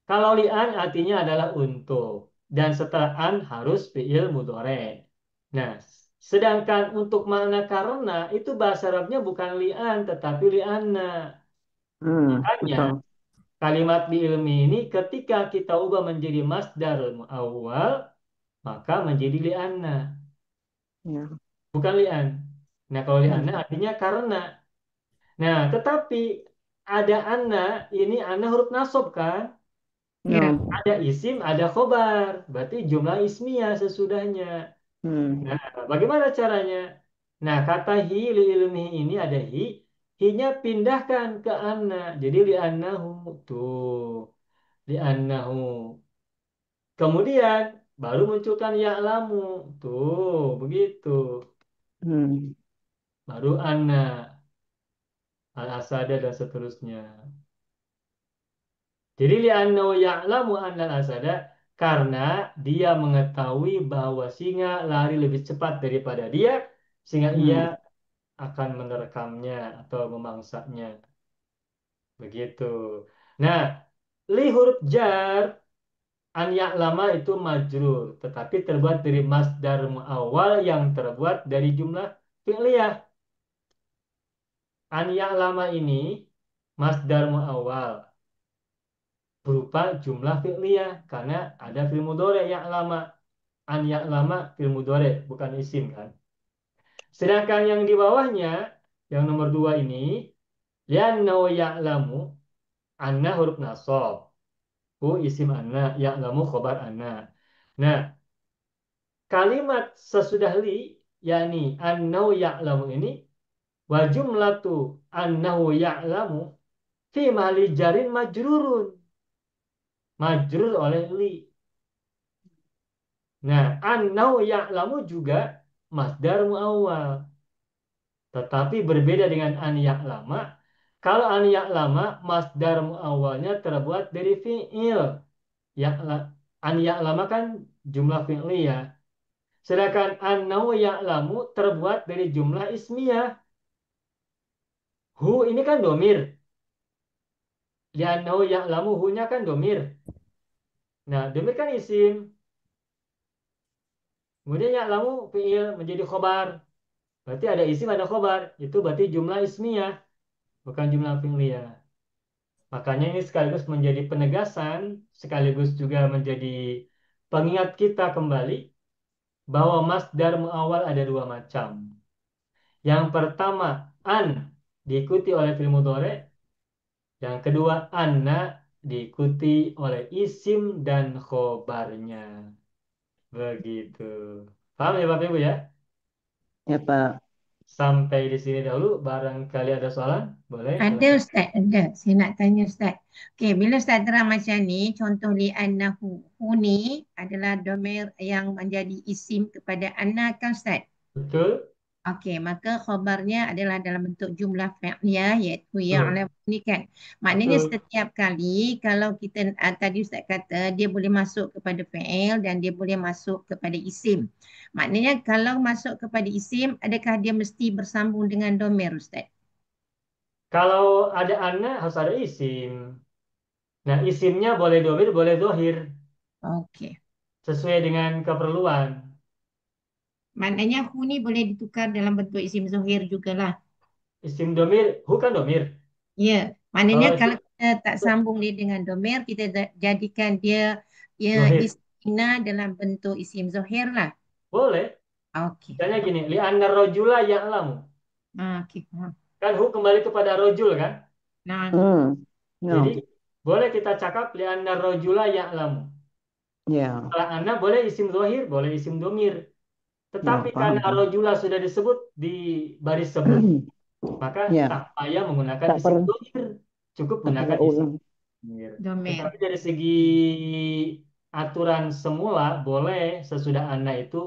kalau li'an artinya adalah untuk. Dan setelah an harus fi'il mudhari. Nah, sedangkan untuk makna karena itu bahasa Arabnya bukan li'an tetapi li'anna. Hmm. Makanya Betul. kalimat di ilmi ini ketika kita ubah menjadi masdar awal, maka menjadi li'anna, Ya. bukan li'an. Nah, kalau li'anna Hmm. artinya karena. Nah, tetapi ada anna, ini anna huruf nasab kan? Ya. No. Ada isim, ada khobar. Berarti jumlah ismiyah sesudahnya. Hmm. Nah, bagaimana caranya? Nah, kata hi li ilmi ini ada hi. Hi-nya pindahkan ke anna. Jadi li annahu. Tuh. Li annahu. Kemudian baru munculkan ya'lamu. Tuh, begitu. Hmm. Baru anna, al-asada dan seterusnya. Jadi li'annahu ya'lamu annal asada karena dia mengetahui bahwa singa lari lebih cepat daripada dia sehingga ia Hmm. akan menerkamnya atau memangsanya. Begitu. Nah, li huruf jar an ya'lama itu majrur tetapi terbuat dari masdar muawwal yang terbuat dari jumlah fi'liyah. An ya'lama ini masdar muawwal berupa jumlah fi'liyah karena ada fi'il mudhari ya'lama. An ya'lama fi'il mudhari bukan isim kan. Sedangkan yang di bawahnya yang nomor dua ini li'annahu ya'lamu anna huruf nasab. Hu isim anna ya'lamu khobar anna. Nah, kalimat sesudah li yakni annahu ya'lamu ini wa jumlatu annahu ya'lamu fi mahali jarin majrurun. Majrur oleh li. Nah, annau ya'lamu juga masdar muawwal. Tetapi berbeda dengan an ya'lama. Kalau an ya'lama, masdar muawwalnya terbuat dari fi'il. Ya'la, an ya'lama kan jumlah fi'liyah. Sedangkan annau ya'lamu terbuat dari jumlah ismiyah. Hu ini kan domir. Li'annau ya'lamu hu-nya kan domir. Nah, domir kan isim. Kemudian ya'lamu fi'il menjadi khobar. Berarti ada isim, ada khobar. Itu berarti jumlah ismiyah, bukan jumlah fi'liyah. Makanya ini sekaligus menjadi penegasan, sekaligus juga menjadi pengingat kita kembali bahwa masdar muawwal ada dua macam. Yang pertama, an diikuti oleh fi'il mudhari'. Yang kedua, anna diikuti oleh isim dan khobarnya. Begitu. Paham ya Bapak Ibu ya? Ya, Pak. Sampai di sini dahulu. Barangkali ada soalan? Boleh, Ada silakan. Ustaz, ada. Saya nak tanya Ustaz. Okey, bila Ustaz terang macam ni, contoh li'annahu. Hu ni adalah domir yang menjadi isim kepada anna kan Ustaz? Betul? Okey, maka khabarnya adalah dalam bentuk jumlah fi'liyah iaitu Betul. ya'lam ni kan. Maknanya Betul. setiap kali kalau kita tadi Ustaz kata dia boleh masuk kepada fi'il dan dia boleh masuk kepada isim. Maknanya kalau masuk kepada isim, adakah dia mesti bersambung dengan domir Ustaz? Kalau ada anna harus ada isim. Nah, isimnya boleh domir, boleh dohir. Okey. Sesuai dengan keperluan. Maknanya hu ni boleh ditukar dalam bentuk isim zuhir jugalah. Isim domir, bukan domir. Ya, maknanya Kalau kalau isim kita tak sambung dia dengan domir, kita jadikan dia dohir, istina dalam bentuk isim zuhir lah. boleh. Okey. Misalnya gini, li'anna rojula ya'lamu. Okey, faham. Kan hu kembali kepada rojul kan? Nah, Hmm. Jadi, No. boleh kita cakap li'anna rojula ya'lamu. Ya. Kalau anna boleh isim dohir, boleh isim domir. Ya, Tetapi paham. karena rojula sudah disebut di baris sebelum, maka Ya, tak payah menggunakan tak isim perlu domir. Cukup tak perlu gunakan isim ulang. domir. domir. Tetapi dari segi aturan semula, boleh sesudah anna itu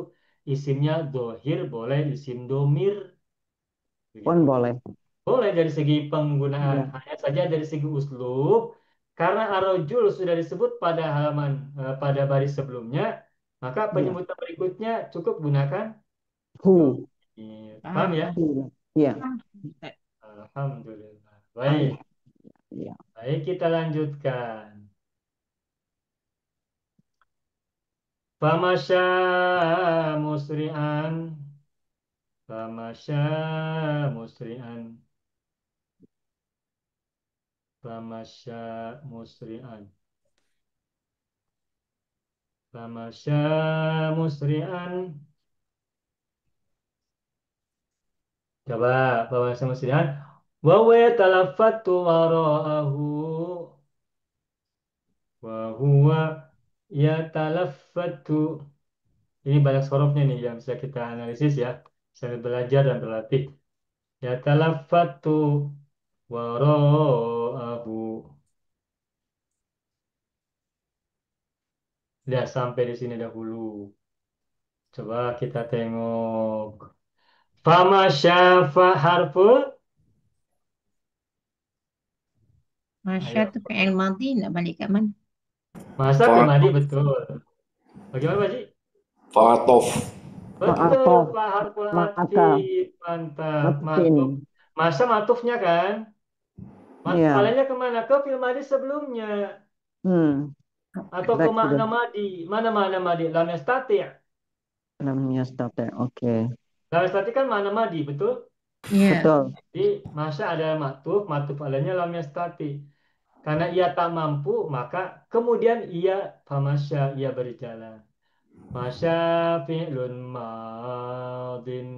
isimnya dohir, boleh isim domir. Pun Begitu. boleh. Boleh dari segi penggunaan, Ya. hanya saja dari segi uslub, karena arojul sudah disebut pada halaman pada baris sebelumnya, maka Ya. penyebutan berikutnya cukup gunakan Who. domir. Paham Faham, ya? faham. Who. Ya. Faham, Ustaz. Alhamdulillah. Alhamdulillah. Baik, Ya. baik kita lanjutkan. Famasya musri'an, famasya musri'an, famasya musri'an, famasya musri'an. Coba famasya musri'an. Wa huwa yatalaffatu wara'ahu, wa huwa yatalaffatu. Ini banyak sorofnya nih yang bisa kita analisis ya. Sambil belajar dan berlatih. Yatalaffatu wara'ahu. Lihat sampai di sini dahulu. Coba kita tengok. Fama syafa harful. Masya Ayo. tu fi'il madhi nak balik kat mana? Masa Firmadi betul. Bagaimana Pak Ji? Fatof. Betul. Fa'atof. Fa harful Maka. atfi. Mantap. Matfin. Matuf. Masa matufnya kan? Matuf Ya. alanya kemana? Ke Firmadi sebelumnya. Hmm. Atau ke Back to the makna madi. Mana makna madi? Lam yastati'. namanya starter. Oke. Lam yastati' kan makna madi, betul? Ya. Betul. Jadi masa ada matuf. Matuf alanya lam yastati'. Karena ia tak mampu, maka kemudian ia famasya, ia berjalan. Masya fi'lun madin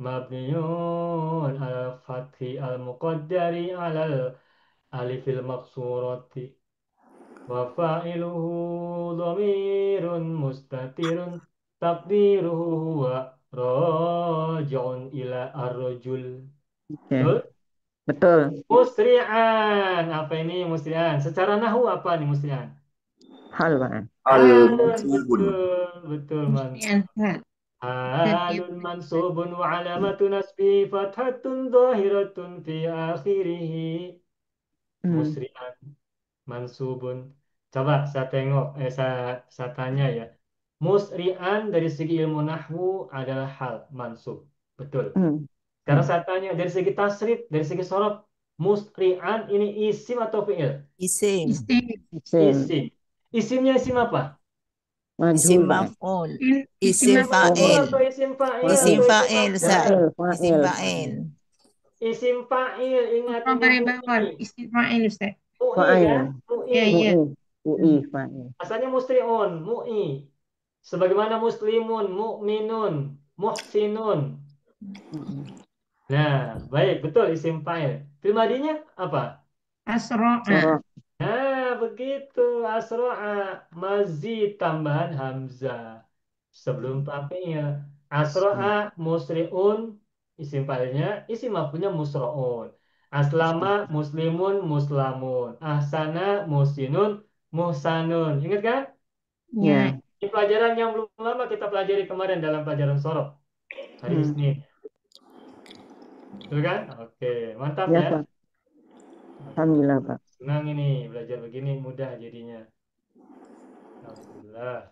mabniun al fathi al muqaddari alal alifil maksurati wa fa'iluhu dhamirun mustatirun takdiruhu huwa raji'un ila ar-rajul. Oke. Betul? Betul. Musri'an. Apa ini musri'an? Secara nahu apa nih musri'an? Hal, Pak. Al-mansubun. Betul, betul, Mesti mantap. ansal. Setiap Halun mansubun wa alamatu nasbi fathatun zahiratun fi akhirih. Hmm. Musri'an, mansubun. Coba saya tengok, saya tanya ya. Musri'an dari segi ilmu nahwu adalah hal mansub. Betul. Hmm. Sekarang saya tanya dari segi tasrif, dari segi sorof, musri'an ini isim atau fi'il? Isim. Isim. Isim. Isim. Isimnya isim apa? Majhul, Isim Pak. maf'ul. Isim Isim Maf'ul fa'il. atau isim fa'il Isim atau Fa'il. isim fa'il, Ustaz. maf'ul? Isim Fa'il. fa'il. Isim fa'il, ingat Kau ini baris bawah. mu'i. Isim fa'il Ustaz. Mu'i Fa'il. kan? Mu'i. Ya, ya. Mu'i. Mu'i. Fa'il. Asalnya musri'un, mu'i. Sebagaimana muslimun, mukminun, muhsinun. Nah, baik, betul isim fa'il. Fi'il madinya apa? Asra'a. Soro. Nah, begitu. Asro'a. Mazid tambahan hamzah. Sebelum fi'il. Asro'a musri'un. Isim fa'ilnya. Isim maf'ulnya musro'un. Aslama muslimun muslamun. Ahsana musinun muhsanun. Ingat kan? Ya. Ya. Ini pelajaran yang belum lama kita pelajari kemarin dalam pelajaran sorok. Hari Isnin. Betul kan? Oke, mantap Ya, ya. Pak. Alhamdulillah, Pak. Senang ini belajar begini mudah jadinya. Alhamdulillah.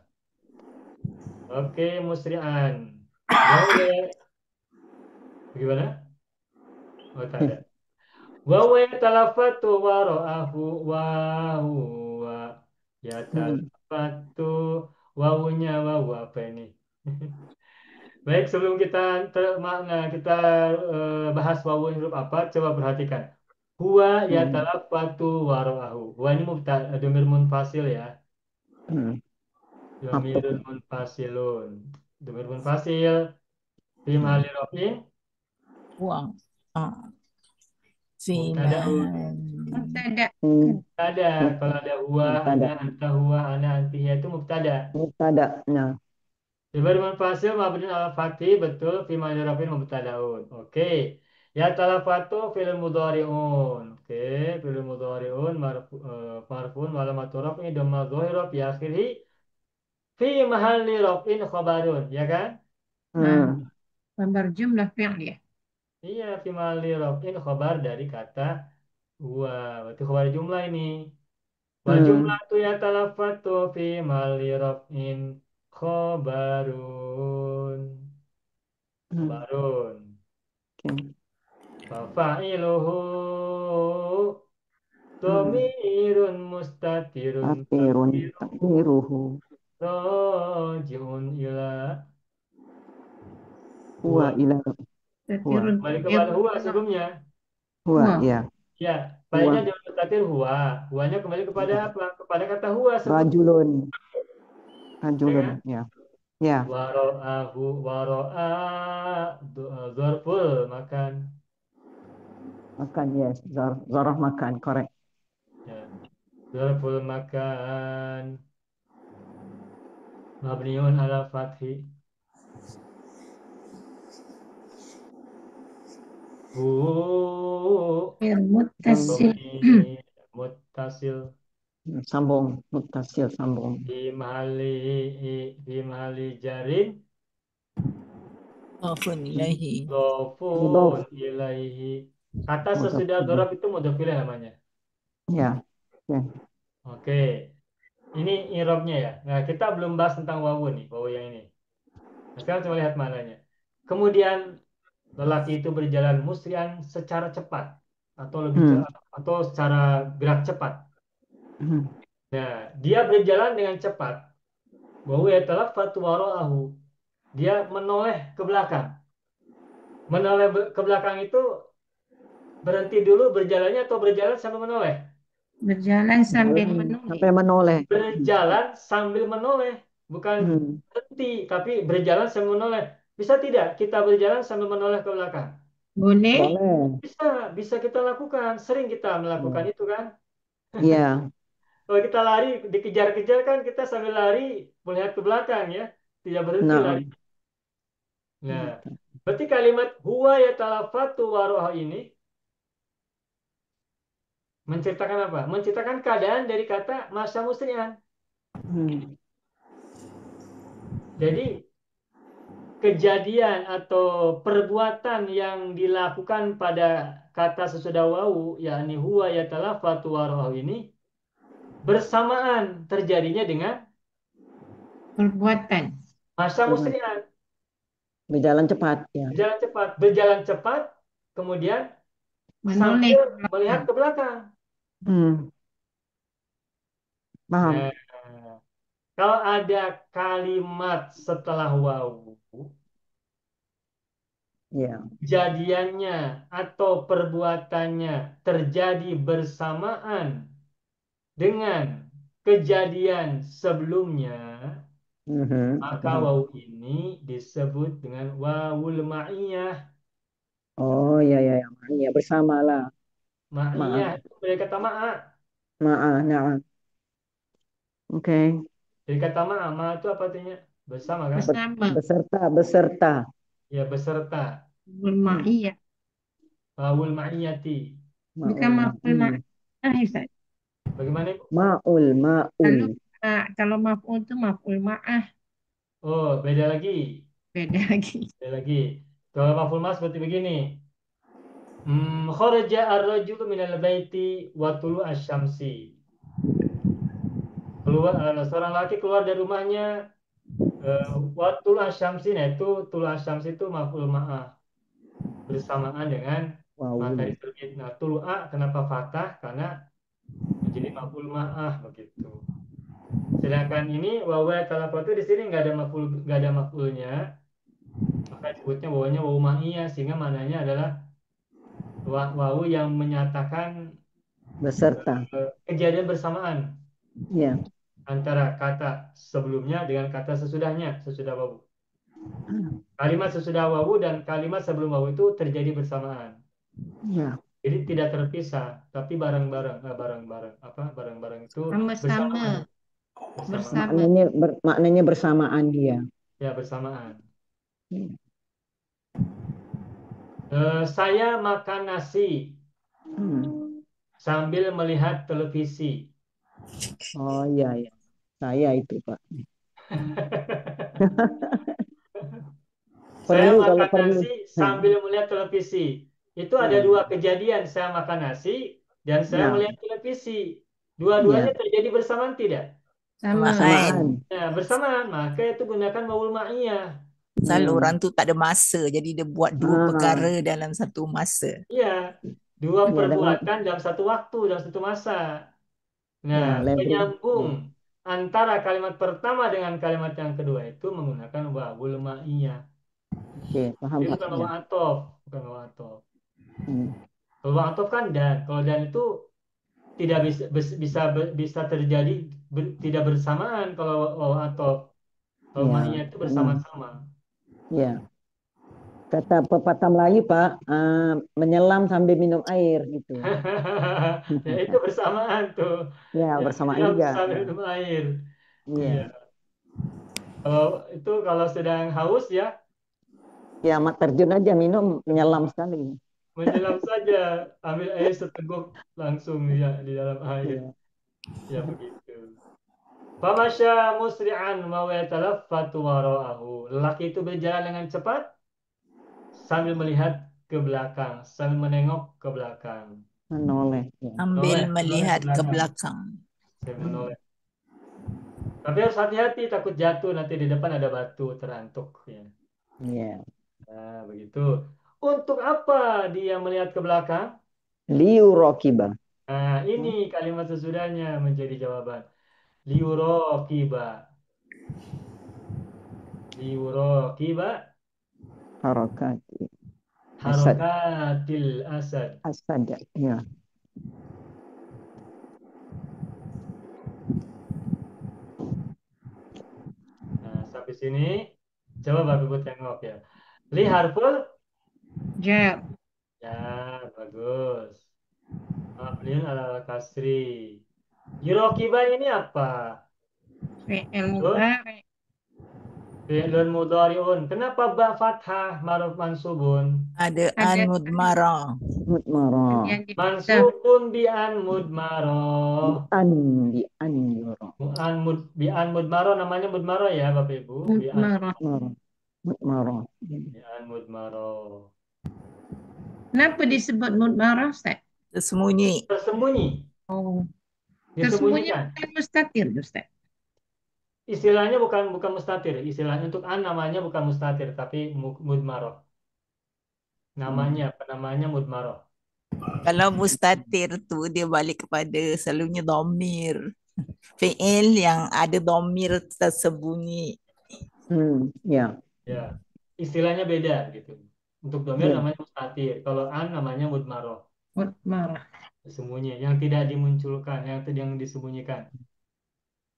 Oke, musri'an. Wawe. Bagaimana? Oh, tak ada. Wawe talafatu waro'ahu wahuwa. Ya talafatu. Wawunya wawu apa ini? Baik, sebelum kita makna kita bahas wawu huruf apa, coba perhatikan. Huwa ya talafatu waro'ahu. Huwa ini domir munfasil ya. Apa Domirun tuh? munfasilun. Domir munfasil. Fi mahali rafin. Buang. Ah. Fi Mubtada'un. mahal. Mubtada. Mubtada. Kalau ada huwa, ana, Mubtada. anta, huwa, ana, antiya itu mubtada. Mubtada. Nah. Domirun munfasil mabniun ala fathi betul. Fi mahali rafin mubtada'un. Oke. Ya talafatu fil mudhari'un. Oke, fil mudhari'un marfu'un wa alamatu raf'i dhamma dhahira fi akhirih fi mahalli raf'in khabarun, ya kan? Nah, Hmm. gambar jumlah fi'il ya. Iya, fi mahalli raf'in khabar dari kata huwa. Berarti khabar jumlah ini. Wal Hmm. jumlatu ya talafatu fi mahalli raf'in khabarun. Khabarun. Oke. Fafa'iluhu dhamirun mustatirun Takdirun. Takdiruhu. raji'un ila Huwa huwa. ila. Huwa. Tatirun Kembali kepada huwa sebelumnya. Huwa. Huwa. Ya. Ya, Huwa. baiknya jangan mutatir huwa. Huwanya kembali kepada apa? Kepada kata huwa sebelumnya. Rajulun. Ya Rajulun. kan? Ya. Ya. Waro'ahu waro'a zorful makan. Makan. Yes. Zarah makan. Correct. Ya. Zorful makan. Mabniun ala fathi. Hu. Muttasil. Domir muttasil. Sambung. Muttasil. Sambung. Fi mahali jarin. Mudhafun ilaihi. Dhofun ilaihi. Kata sesudah dzaraf itu mudhof ilaih namanya. Ya. Ya. Oke. Ini i'rabnya ya. Nah, kita belum bahas tentang wawu nih, wawu yang ini. Nah, sekarang coba lihat maknanya. Kemudian lelaki itu berjalan musri'an secara cepat atau lebih atau secara gerak cepat. Nah, dia berjalan dengan cepat. Wawu yatalaffatu wara'ahu. Dia menoleh ke belakang. Menoleh ke belakang itu berhenti dulu berjalannya atau berjalan sambil menoleh? Berjalan sambil menoleh. Sampai menoleh. Berjalan sambil menoleh, bukan berhenti, tapi berjalan sambil menoleh. Bisa tidak kita berjalan sambil menoleh ke belakang? Boleh. Boleh. Bisa kita lakukan. Sering kita melakukan itu kan? Iya. Kalau kita lari, dikejar-kejar kan kita sambil lari melihat ke belakang ya, tidak berhenti Nah. lari. Nah, berarti kalimat huwa yatalafatu waroha ini menceritakan apa? Menceritakan keadaan dari kata masa musri'an. Jadi kejadian atau perbuatan yang dilakukan pada kata sesudah wawu, yakni huwa yatalafatu waroha ini bersamaan terjadinya dengan Perbuatan. masa musri'an. Berjalan cepat. Ya. Berjalan cepat, kemudian Menoleh sambil ke belakang. melihat ke belakang. Paham. Nah, kalau ada kalimat setelah wawu, Ya. kejadiannya atau perbuatannya terjadi bersamaan dengan kejadian sebelumnya, Maka Paham. wawu ini disebut dengan wawul ma'iyah. Oh ya ya ya. Iya bersamalah. Ma'iyah Maaf. itu dari kata ma'a. Maaf. Nah. Oke. Dari kata ma'a, ma itu apa artinya? Bersama kan? Bersama. Beserta beserta. Ya beserta. Ma'iyah. Wawul ma'iyati. Bukan Maul maf'ul ma'i. ma'ah, Ustaz. Bagaimana Ibu? Maul maul. Kalau maf'ul itu maf'ul ma'ah. Oh, beda lagi. Beda lagi. Beda lagi. Kalau maf'ul ma seperti begini. Kharaja ar-rajulu minal baiti wa tulu asy-syamsi. Keluar seorang laki keluar dari rumahnya wa tulu asy-syamsi. Nah, itu tulu asy-syamsi itu maf'ul ma'ah bersamaan dengan matahari Waul. terbit. Nah, tulu'a kenapa fathah? Karena menjadi maf'ul ma'ah begitu. Sedangkan ini wawa talaqa itu di sini nggak ada maf'ulnya, maka disebutnya wawanya wawu ma'iyah sehingga maknanya adalah wawu yang menyatakan Beserta. kejadian bersamaan Ya. antara kata sebelumnya dengan kata sesudahnya, sesudah wawu. Kalimat sesudah wawu dan kalimat sebelum wawu itu terjadi bersamaan. Ya. Jadi tidak terpisah, tapi bareng-bareng, bareng-bareng apa? Bareng-bareng itu Sama-sama. bersamaan, bersamaan. Bersama. Maknanya bersamaan dia. Ya, bersamaan. Ya. Saya makan nasi Hmm. sambil melihat televisi. Oh iya ya. Saya itu Pak. Saya Perlu kalau makan perlu. nasi sambil melihat televisi. Itu ada Hmm. dua kejadian, saya makan nasi dan saya Ya. melihat televisi. Ya. Dua-duanya terjadi bersamaan tidak? Sama. Bersamaan. Nah, bersamaan, maka itu gunakan wawul ma'iyah. Selalu Hmm. orang tu tak ada masa. Jadi dia buat dua Ah. perkara dalam satu masa. Iya, dua Ya, perbuatan dalam satu waktu, dalam satu masa. Nah, ya, lebih. penyambung antara kalimat pertama dengan kalimat yang kedua itu menggunakan wawul ma'iyah. Oke, paham Jadi Pak. bukan Ya. wawu atof, bukan wawu atof. Hmm. Kalau wawu atof kan dan, kalau dan itu tidak bisa terjadi tidak bersamaan kalau wawu atof. Kalau Ya. ma'iyah itu bersama-sama. Ya. Kata pepatah Melayu Pak, menyelam sambil minum air gitu. Ya itu bersamaan tuh. Ya, Ya, bersamaan menyelam juga. sambil Ya. minum air. Iya. Iya. Kalau sedang haus ya Ya, mak terjun aja minum menyelam sekali. menyelam saja, ambil air seteguk langsung ya di dalam air. Iya. Ya begitu. Famasya musri'an wa yatalaffatu wara'ahu. Lelaki itu berjalan dengan cepat sambil melihat ke belakang, sambil menengok ke belakang. Menoleh. Ya. Ambil Menoleh ke melihat ke belakang. belakang. Saya menoleh. Tapi harus hati-hati, takut jatuh nanti di depan ada batu terantuk ya. Iya. Nah, begitu. Untuk apa dia melihat ke belakang? Liu rokiba. Nah, ini kalimat sesudahnya menjadi jawaban. Liurokiba. Liurokiba Harokat. Asad. harokatil asad. Asad. Ya. Nah, sampai sini coba Bapak Ibu tengok ya. Li harful Jawab. ya bagus. Mabniun ala kasri. Yurokiba ini apa? Fi'il Betul? mudhari'. Fi'lun mudhari'un. Kenapa ba fathah maruf mansubun? Ada Ada anmudmara. Mutmara. yang dipisah. Mansubun bi an mudmaroh. Bi an yuro. Bi an mudmaroh namanya mudmaroh ya Bapak Ibu. Bi an Mudmarah. Mutmara. mudmaroh. Kenapa disebut mudmarah, Ustaz? Tersembunyi. Tersembunyi. Oh, tersembunyi Disembunyikan. bukan mustatir, Ustaz. Istilahnya bukan mustatir. Istilahnya untuk an namanya bukan mustatir tapi mudmaroh. Namanya penamanya mudmaroh. Kalau mustatir tu dia balik kepada selalunya domir. Fi'il yang ada domir tersembunyi. Ya. Ya. Istilahnya beda gitu. Untuk domir Ya. namanya mustatir. Kalau an namanya mudmaroh. Mudmarah. Sembunyi, yang tidak dimunculkan, yang disembunyikan.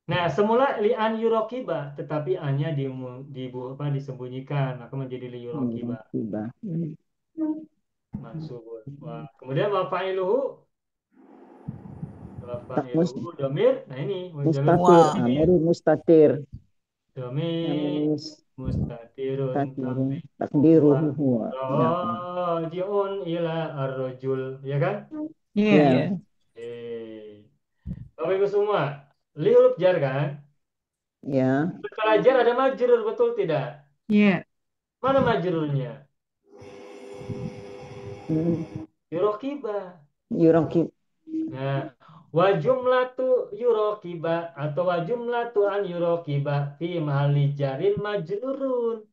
Nah, semula li'an yurokiba, tetapi an-nya disembunyikan, maka menjadi li yurokiba. Tiba. Mansubun. Wah. Kemudian wa fa'iluhu Tak mus domir. Nah ini domir mustatir. Wah. Baru mustatir. domir Mus mustatirun takdirun tapi takdiruhu huwa. rajiun ila ar-rajul, ya kan? Ya. Ya. Ya. Bapak Ibu semua, li huruf jar kan? Ya. Setelah jar ada majrur, betul tidak? Ya. Mana majrurnya? Hmm. Yurokiba. Yurokib. Nah, wa jumlatu yurokiba atau wa jumlatu an yurokiba fi mahalli jarin majrurun.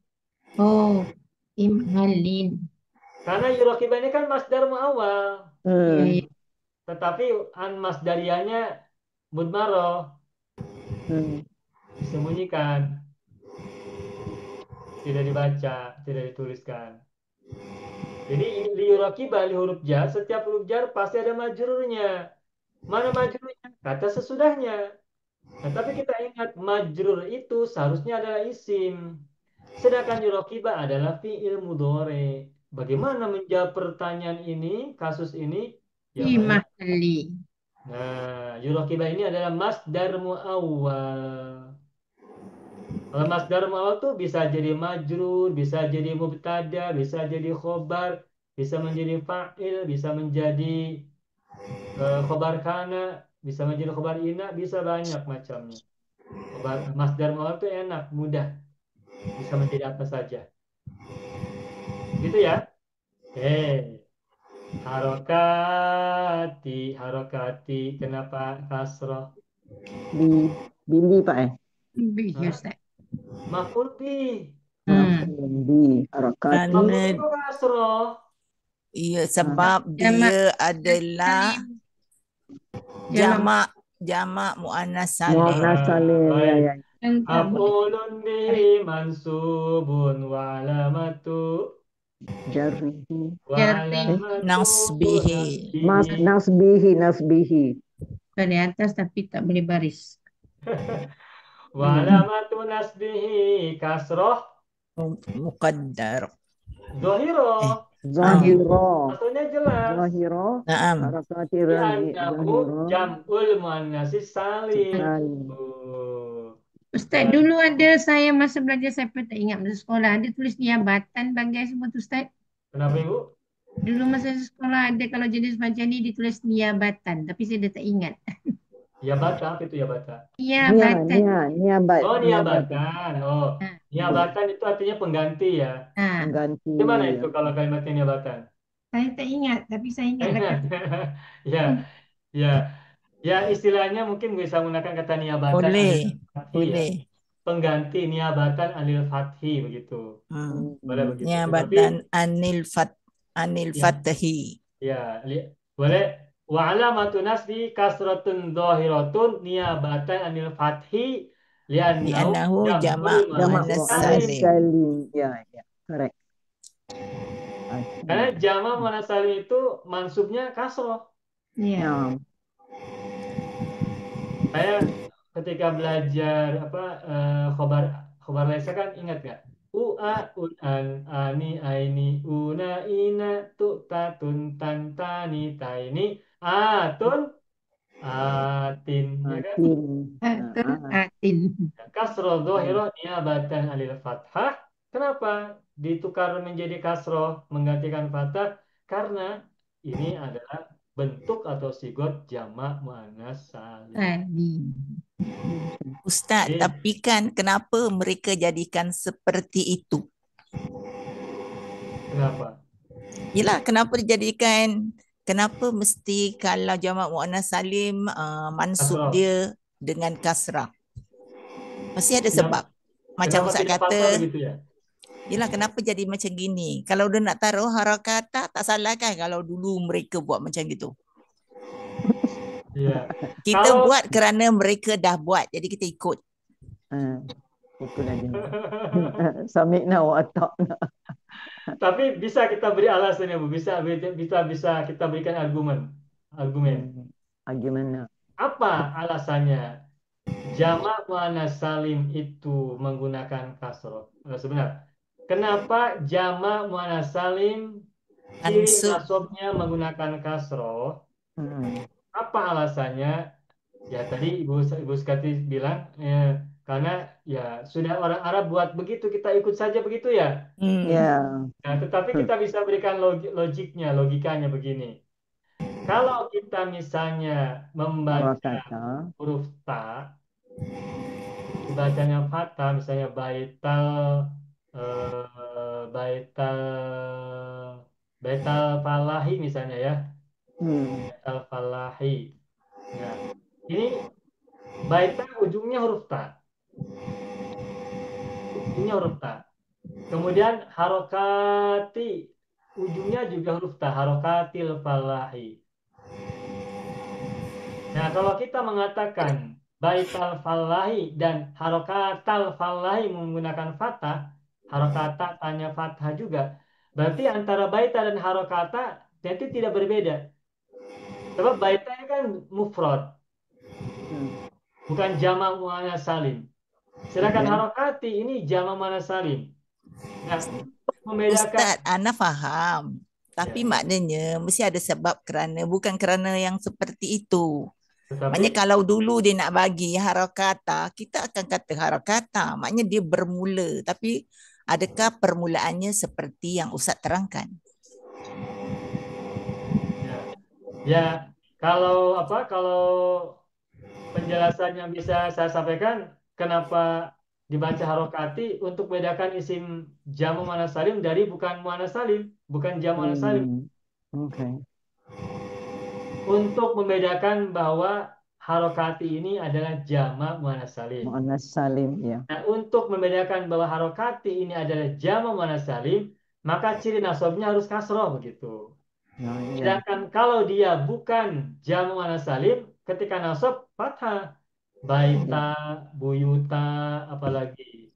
Oh, imhalin. Karena yurokiba ini kan masdar muawwal, Hmm. Ya. tetapi an masdarianya mudmaroh, Hmm. disembunyikan, tidak dibaca, tidak dituliskan. Jadi li yurokiba, li huruf jar, setiap huruf jar pasti ada majrurnya. Mana majrurnya? Kata sesudahnya. Nah, tapi kita ingat majrur itu seharusnya adalah isim. Sedangkan yurokiba adalah fi'il mudhari. Bagaimana menjawab pertanyaan ini, kasus ini? Ya banyak. Imahli. Nah, yurokiba ini adalah masdar muawwal. Kalau masdar muawwal tuh bisa jadi majrur, bisa jadi mubtada, bisa jadi khobar, bisa menjadi fa'il, bisa menjadi khobar kana, bisa menjadi khobar ina, bisa banyak macamnya. Masdar muawwal itu enak, mudah, bisa menjadi apa saja. Gitu ya. Harokati, harokati, kenapa kasroh? Bili Pak Bih, Hah? Ustaz. Maf'ul bih. Maf'ul bi harakati. Maf'ul Kerana bih kok kasroh? iya sebab Jamak dia adalah Jamak. jamak muannas Muannas salim. salim. Ya, Baik. ya. Kan tak boleh. Maf'ulun bihi mansubun wa alamatu Jarrihi. wa Jarri. alamatu Nasbihi. Nasbihi. Nasbihi. Dari atas tapi tak boleh baris. wa alamatu nasbihi kasroh Muqaddar. dohiro. Zahiro. Maksudnya jelas. Zahiro. Naam. Harakati Li'annahu zahiro. jam'ul muannatsis salim. Salim. Oh. Ustaz, dulu ada saya masa belajar, saya pun tak ingat masa sekolah. Ada tulis niabatan bagai semua tu Ustaz. Kenapa Ibu? Dulu masa sekolah ada kalau jenis macam ni ditulis niabatan. Tapi saya dah tak ingat. Ya bata, apa itu ya bata? Niabatan. Niabat. Oh, Niabat. niabatan. Oh, Ha. niabatan itu artinya pengganti ya. Ha. Mengganti. Gimana itu kalau kalimatnya niabatan? Saya tak ingat. Tapi saya ingatlah kata. Ya, ya. Ya, istilahnya mungkin bisa menggunakan kata niabatan Boleh. anil fathi ya. Boleh. Pengganti niabatan anil fathi begitu. Boleh begitu. Tetapi Niabatan anil ya, fatahi. ya, boleh. Wa alamatu nasbi kasratun dhahiratun niabatan anil fathi li'annahu Li'annahu jam'ul jamak Jamak muannas muannas salim. salim. salim. Ya, ya. Correct. Karena jamak muannas salim itu mansubnya kasroh. Ya. Ya. Saya ketika belajar khobar laisa kan ingat nggak? Ua, unan, ani, aini, una, ina, tu, tatun, tan, tani, taini, atun, atin, ya kan? Atin. Atin. Kasroh dohiroh niabatan alil fathah. Kenapa ditukar menjadi kasroh menggantikan fathah? Karena ini adalah bentuk atau sigot jamak muannas salim. Salim. Ustaz, Jadi, tapi kan kenapa mereka jadikan seperti itu? kenapa? Yelah, kenapa mesti kalau jamak muannas salim mansub Kasroh. dia dengan kasrah? Mesti ada sebab. Macam Kenapa Ustaz tidak kata, fathah begitu ya? yelah kenapa jadi macam gini? Kalau dia nak taruh harakat tak salah kan kalau dulu mereka buat macam gitu. Iya. Kita Kalau buat kerana mereka dah buat, jadi kita ikut. Ikut aja. Sami'na wa ata'na. tapi bisa kita beri alasan ya Bu, bisa kita berikan argumen. Gimana? Apa alasannya jamak muannas salim itu menggunakan kasroh. Sebentar. Kenapa jamak muannas salim ciri Mansub. nasabnya menggunakan kasroh? Hmm. Apa alasannya? Ya tadi Ibu Sekati bilang karena ya sudah orang Arab buat begitu, kita ikut saja begitu ya. Ya. Nah, tetapi kita bisa berikan logiknya, logikanya begini. Kalau kita misalnya Kalau membaca kata. huruf ta, dibacanya fathah, misalnya baital baital falahi misalnya ya, baital falahi. Nah, ini baital ujungnya huruf ta, ujungnya huruf ta. Kemudian harokati ujungnya juga huruf ta, harokatil falahi. Nah, kalau kita mengatakan baital falahi dan harokatal falahi menggunakan fathah, harokata tanya fathah juga. Berarti antara baita dan harokata itu tidak berbeda. Sebab baita ini kan mufrad, bukan jamak muannas salim. Sedangkan Oke. harokati ini jamak muannas salim. Nah, untuk membedakan Ustaz, Ana faham. Tapi ya, maknanya mesti ada sebab bukan kerana yang seperti itu. Maknanya tetapi kalau dulu dia nak bagi harakata, kita akan kata harakata. Maknanya dia bermula. Tapi adakah permulaannya seperti yang Ustaz terangkan? ya, ya kalau penjelasan yang bisa saya sampaikan kenapa dibaca harokati untuk membedakan isim jamu muannas salim dari bukan muannas salim, bukan jamu muannas salim. Oke. Untuk membedakan bahwa harokati ini adalah jamak muannas salim. Muannas salim, ya. Nah, untuk membedakan bahwa harokati ini adalah jamak muannas salim, maka ciri nasabnya harus kasroh begitu. Nah, ya. Sedangkan kalau dia bukan jamak muannas salim, ketika nasab fathah. Baita, buyuta, apalagi.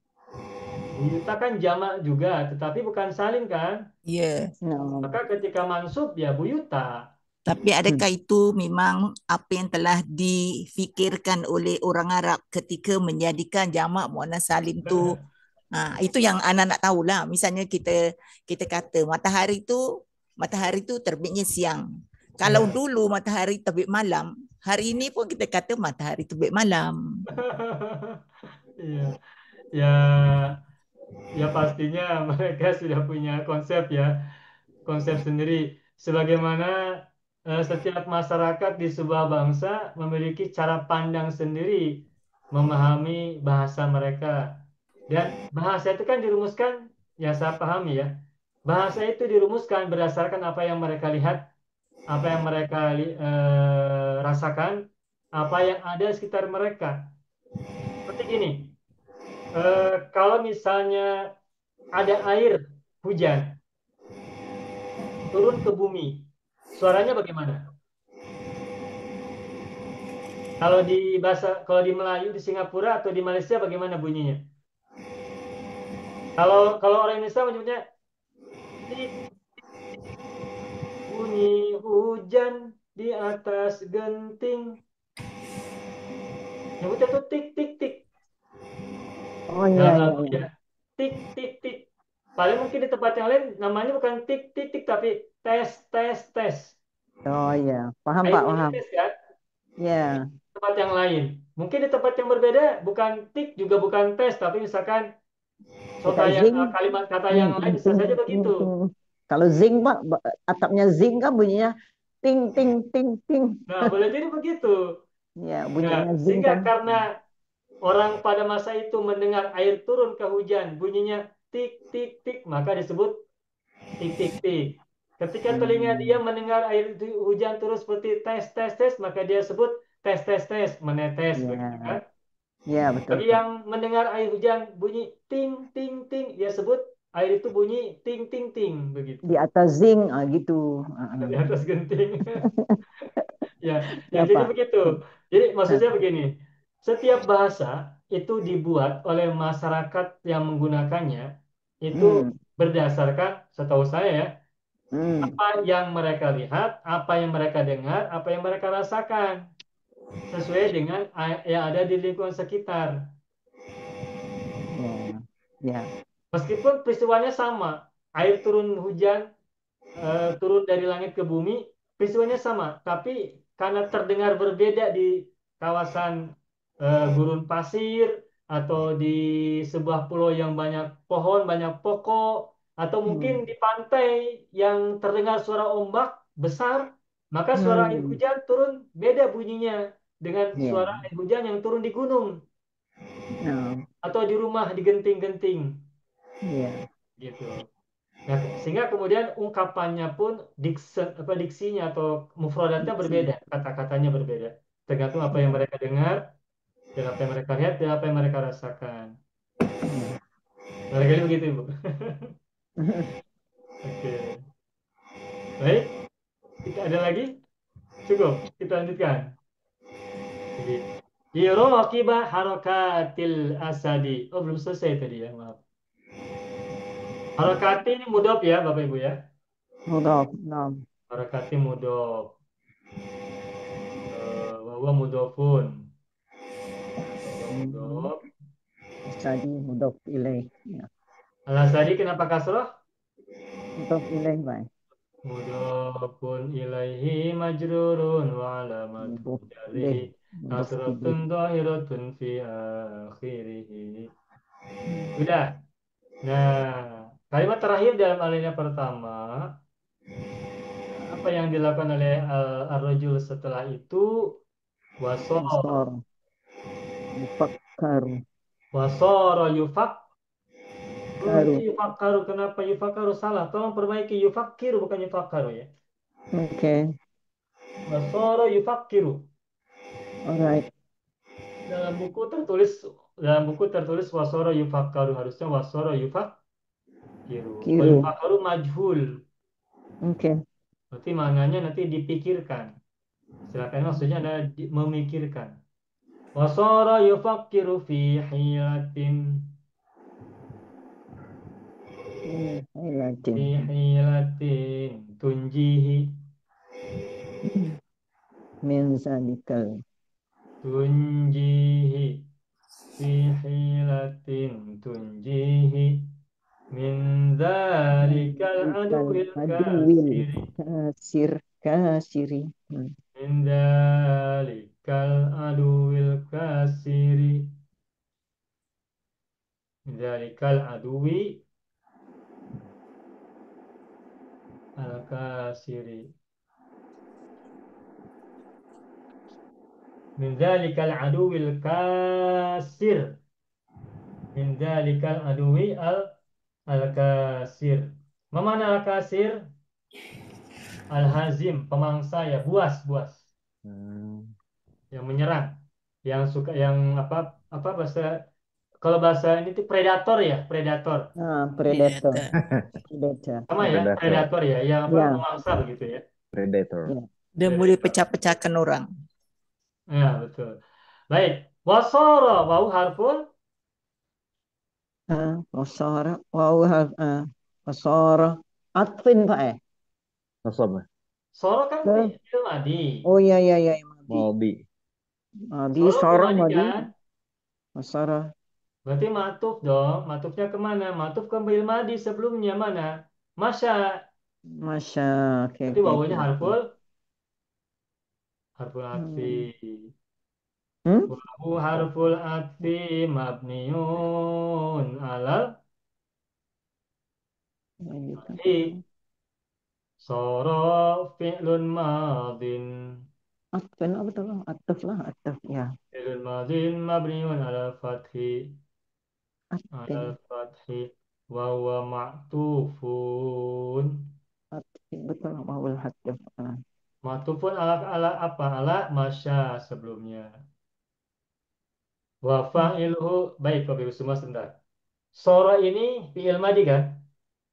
Buyuta kan jamak juga, tetapi bukan salim kan? Ya. No. Maka ketika mansub ya buyuta. Tapi adakah itu memang apa yang telah difikirkan oleh orang Arab ketika menjadikan jamak muannas salim tu? Itu yang Ana nak tahulah. Misalnya kita kata matahari tu terbitnya siang. Kalau Ya. dulu matahari terbit malam, hari ini pun kita kata matahari terbit malam. Iya. Ya, ya pastinya mereka sudah punya konsep ya, konsep sendiri. Sebagaimana setiap masyarakat di sebuah bangsa memiliki cara pandang sendiri memahami bahasa mereka. Dan bahasa itu kan dirumuskan, ya saya pahami ya. Bahasa itu dirumuskan berdasarkan apa yang mereka lihat, apa yang mereka rasakan, apa yang ada di sekitar mereka. Seperti gini, kalau misalnya ada air hujan turun ke bumi, suaranya bagaimana? Kalau di Melayu, di Singapura atau di Malaysia bagaimana bunyinya? Kalau orang Indonesia menyebutnya tik, bunyi hujan di atas genting. Nyebutnya tuh tik tik tik Oh, iya, dalam iya, lagu iya. ya. Tik tik tik. Paling mungkin di tempat yang lain namanya bukan tik tik tik tapi tes tes tes. Oh, iya. Paham, Air Pak, paham. menetes kan? Ya. Tempat yang lain. Mungkin di tempat yang berbeda bukan tik juga bukan tes tapi misalkan Kayak zing. kalimat kata Ting, yang lain ting, bisa ting, saja ting, begitu. ting. Kalau zing, Pak, atapnya zing kan bunyinya ting, ting, ting, ting. Nah, boleh jadi begitu. Ya, Nah, bunyinya zing sehingga kan. karena orang pada masa itu mendengar air turun ke hujan, bunyinya tik tik tik, maka disebut tik tik tik. Ketika telinga dia Hmm. mendengar air hujan turun seperti tes tes tes, maka dia sebut tes tes tes, menetes begitu Ya, kan? ya, betul, Bagi Pak. yang mendengar air hujan bunyi ting ting ting, dia sebut air itu bunyi ting ting ting begitu. Di atas zing, gitu. Di atas genting. Ya, ya Ya, jadi Pak. begitu. Jadi maksudnya begini, setiap bahasa itu dibuat oleh masyarakat yang menggunakannya itu Hmm. berdasarkan, setahu saya ya, Hmm. apa yang mereka lihat, apa yang mereka dengar, apa yang mereka rasakan. sesuai dengan yang ada di lingkungan sekitar. Ya. Ya. Meskipun peristiwanya sama, air turun hujan, turun dari langit ke bumi, peristiwanya sama, tapi karena terdengar berbeda di kawasan gurun pasir atau di sebuah pulau yang banyak pohon, banyak pokok, atau mungkin Hmm. di pantai yang terdengar suara ombak besar, maka suara air Hmm. hujan turun beda bunyinya dengan Ya. suara air hujan yang turun di gunung Nah, atau di rumah di genting-genting ya. gitu. Nah, sehingga kemudian ungkapannya pun diksinya atau mufradatnya berbeda, kata-katanya berbeda, tergantung apa yang Ya. mereka dengar dan apa yang mereka lihat dan apa yang mereka rasakan. Ya. Barangkali begitu, Ibu. Oke. Baik, kita ada lagi? Cukup, kita lanjutkan. Jadi, Lirokiba harokatil asadi. Oh, belum selesai tadi ya, maaf. Harokati ini mudhof ya, Bapak Ibu ya. Mudhaf. Nah, Harokati mudhof. Wawa mudhofun. Wawa hmm. mudhof. Tadi mudhaf ilaih. Ya. Al-Asadi kenapa kasroh? Mudhaf ilaih, Pak. Mudhafun ilaihi majrurun wa alamatu Mudhaf ilaih. jarrihi Mudhaf kasratun ilaih. dhahiratun fi akhirih. Hmm. Sudah. Nah, kalimat terakhir dalam alinea pertama, apa yang dilakukan oleh ar-rajul setelah itu? Wasor. Wasar. Mufakkar. Wasoro yufak. Karu. Yufakaru. Kenapa yufakaru salah? Tolong perbaiki yufakiru bukan yufakaru ya. Oke. Wasoro yufakiru. Alright. Dalam buku tertulis wasoro yufakaru, harusnya wasoro yufakiru. Kalau Kiru. yufakaru majhul, Oke. berarti maknanya nanti dipikirkan. Silakan maksudnya adalah memikirkan. Wasoro yufakiru fi hilatin Hilatin. tunjihi Min zalikal. tunjihi fi hilatin tunjihi min dzalikal Zalikal aduwil aduwil kasiri. kasiri. Min dzalikal aduwil kasiri. Min dzalikal aduwi al kasiri. Min dzalikal aduwil kasir. Min dzalikal aduwi al kasir. Mana al kasir? Al hazim, pemangsa ya, buas yang menyerang, yang suka yang apa bahasa, kalau bahasa ini tuh predator ya, predator. Ah, predator. Predator. Predator. Sama ya, Predator. predator ya, yang apa Ya, pemangsa begitu ya. Predator. ya. Dia boleh pecah-pecahkan orang. Ya, betul. Baik. Wasoro wau harfun. Wasara. Wow, wasara. Atfin, Pak. Nasab. Soro kan Ke. fi'il madi. Oh, iya, iya, iya. Madi. Maldi. Madi, Soro fi'il sara, madi madi. kan? Wasara. Berarti matuf dong. Matufnya kemana? Matuf ke fi'il madi sebelumnya mana? Masya. Masya. Oke, Berarti oke, oke, wawunya oke. harful atfi. Hmm. Hmm? Wawu harful atfi mabniun alal Lanjutkan. fathi. Soro fi'lun madin. Atfin, apa tuh? Ataf lah, ataf. Ya. Fi'lun madin mabniun alal fathi. Atfin. Alal fathi. Wawa ma'tufun. Atfin, betul. Wawul hataf. Ma'tufun ala apa? Ala masya sebelumnya. Wa fa'iluhu. Baik, Bapak Ibu semua sebentar. Soro ini fi'il madi kan?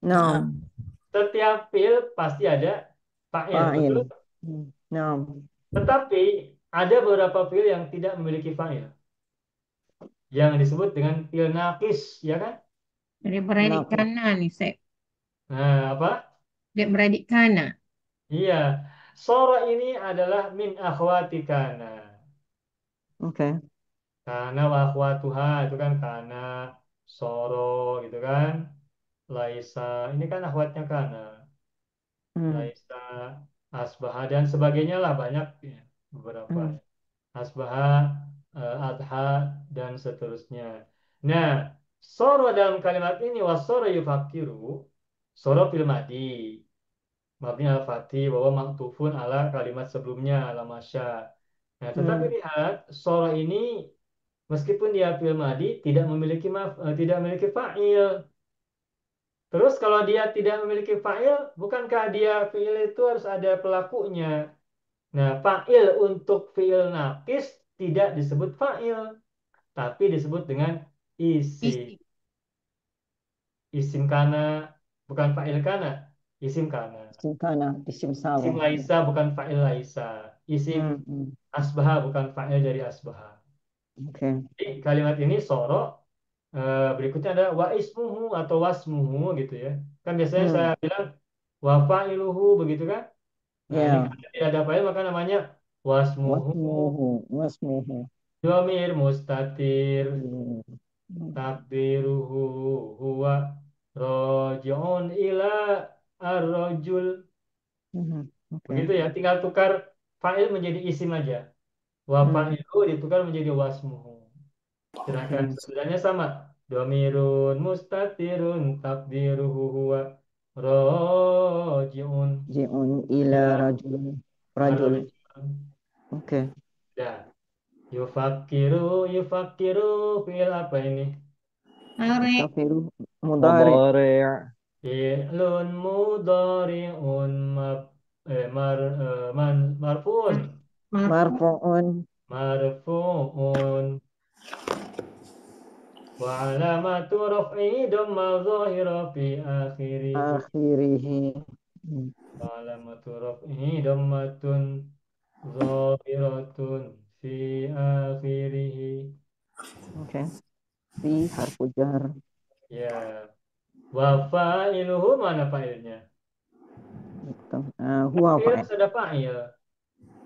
Nam. Setiap fi'il pasti ada fa'il, betul? Fa'il. Nam. Tetapi ada beberapa fi'il yang tidak memiliki fa'il, yang disebut dengan fi'il naqis, ya kan? Dia beradik Kenapa? kana ni, Sep. Nah, apa? Dia beradik kana. Iya. Sora ini adalah min akhwati kana. Oke. Kana wa akhwatuha itu kan kana, soro gitu kan. Laisa ini kan akhwatnya kana. Hmm. Laisa, asbaha dan sebagainya lah banyak ya, beberapa. Hmm. Asbaha, adha dan seterusnya. Nah, soro dalam kalimat ini wasoro yufakiru, soro fil madi, mabni al fatih bahwa maktufun ala kalimat sebelumnya ala masya. Nah, tetapi Hmm. lihat soro ini meskipun dia fil madi tidak memiliki fa'il. Terus kalau dia tidak memiliki fa'il, bukankah dia fi'il itu harus ada pelakunya? Nah, fa'il untuk fi'il naqis tidak disebut fa'il, tapi disebut dengan isim. Isim. Isim kana, bukan fa'il kana, isim kana. Isim kana, isim Isim sawa. Ya. laisa bukan fa'il laisa. Isim Hmm. Hmm. asbaha bukan fa'il dari asbaha. Oke. Jadi kalimat ini soro, berikutnya ada wa ismuhu atau wasmuhu gitu ya. Kan biasanya saya Hmm. bilang wa fa'iluhu begitu kan? Nah, ini Ya. karena tidak ada fa'il maka namanya wasmuhu Wasmuhu. Wasmuhu. dhamir mustatir Hmm. takdiruhu huwa roji'un ila ar-rajul. Hmm. Oke. Begitu ya, tinggal tukar fa'il menjadi isim aja. Wa Hmm. fa'ilu ditukar menjadi wasmuhu. Sedangkan Oke. sebenarnya sama. Dhamirun mustatirun takdiruhu huwa roji'un Ji'un ila ila rajul. Rajul. ar-rajul. Oke. Ya, yufakiru fi'il apa ini? Arek. Yukafiru. Mudari. مضارع Fi'lun mudhari'un marfu'un. Marfu. Marfu'un. Marfu'un. Wa alamatu raf'i dhamma zahira fi akhirih. Akhirihi. Hmm. Wa alamatu raf'i dhammatun zahiratun fi akhirih. Oke. Fi harfu jar. Ya. Wa fa'iluhu mana fa'ilnya? Gitu. Kan Huwa fi'il fa'il. sudah fa'il.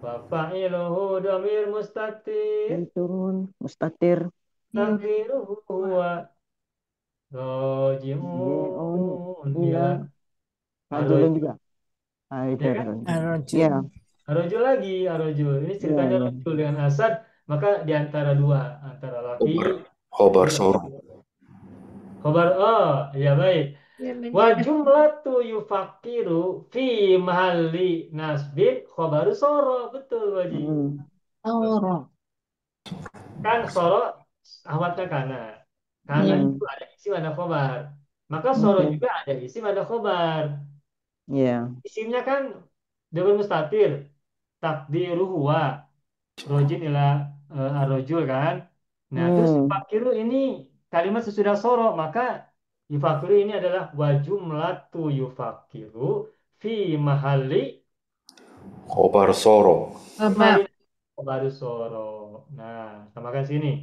Wa fa'iluhu dhamir mustatir. Turun. Mustatir. Takdiruhu huwa Ji'un roji'un ila ila rajulun arojul. juga. Ah, itu Ya ada kan? rajul. Ya. Arrajul. Arojul lagi, arojul. Ini Ya, ceritanya ya. rojul dengan Asad. Maka di antara dua, antara laki Khobar, khobar juga. soro. Khobar, oh, ya baik. Ya Wa benar. jumlatu yufakiru fi mahalli nasbin khobaru soro. Betul, Waji. Hmm. Toro. Kan soro ahwatnya kana. Kana Ya. itu Hmm. ada isim ada khobar. Maka soro Oke. juga ada isim ada khobar. Ya. Isimnya kan double mustatir. Takdiruhu wa rojin ila arrojul kan. Nah, terus Hmm. yufakiru ini kalimat sesudah soro, maka yufakiru ini adalah wa jumlatu yufakiru fi mahalli Khobar soro. mahalli Kabar. baru soro. Nah, samakan sini.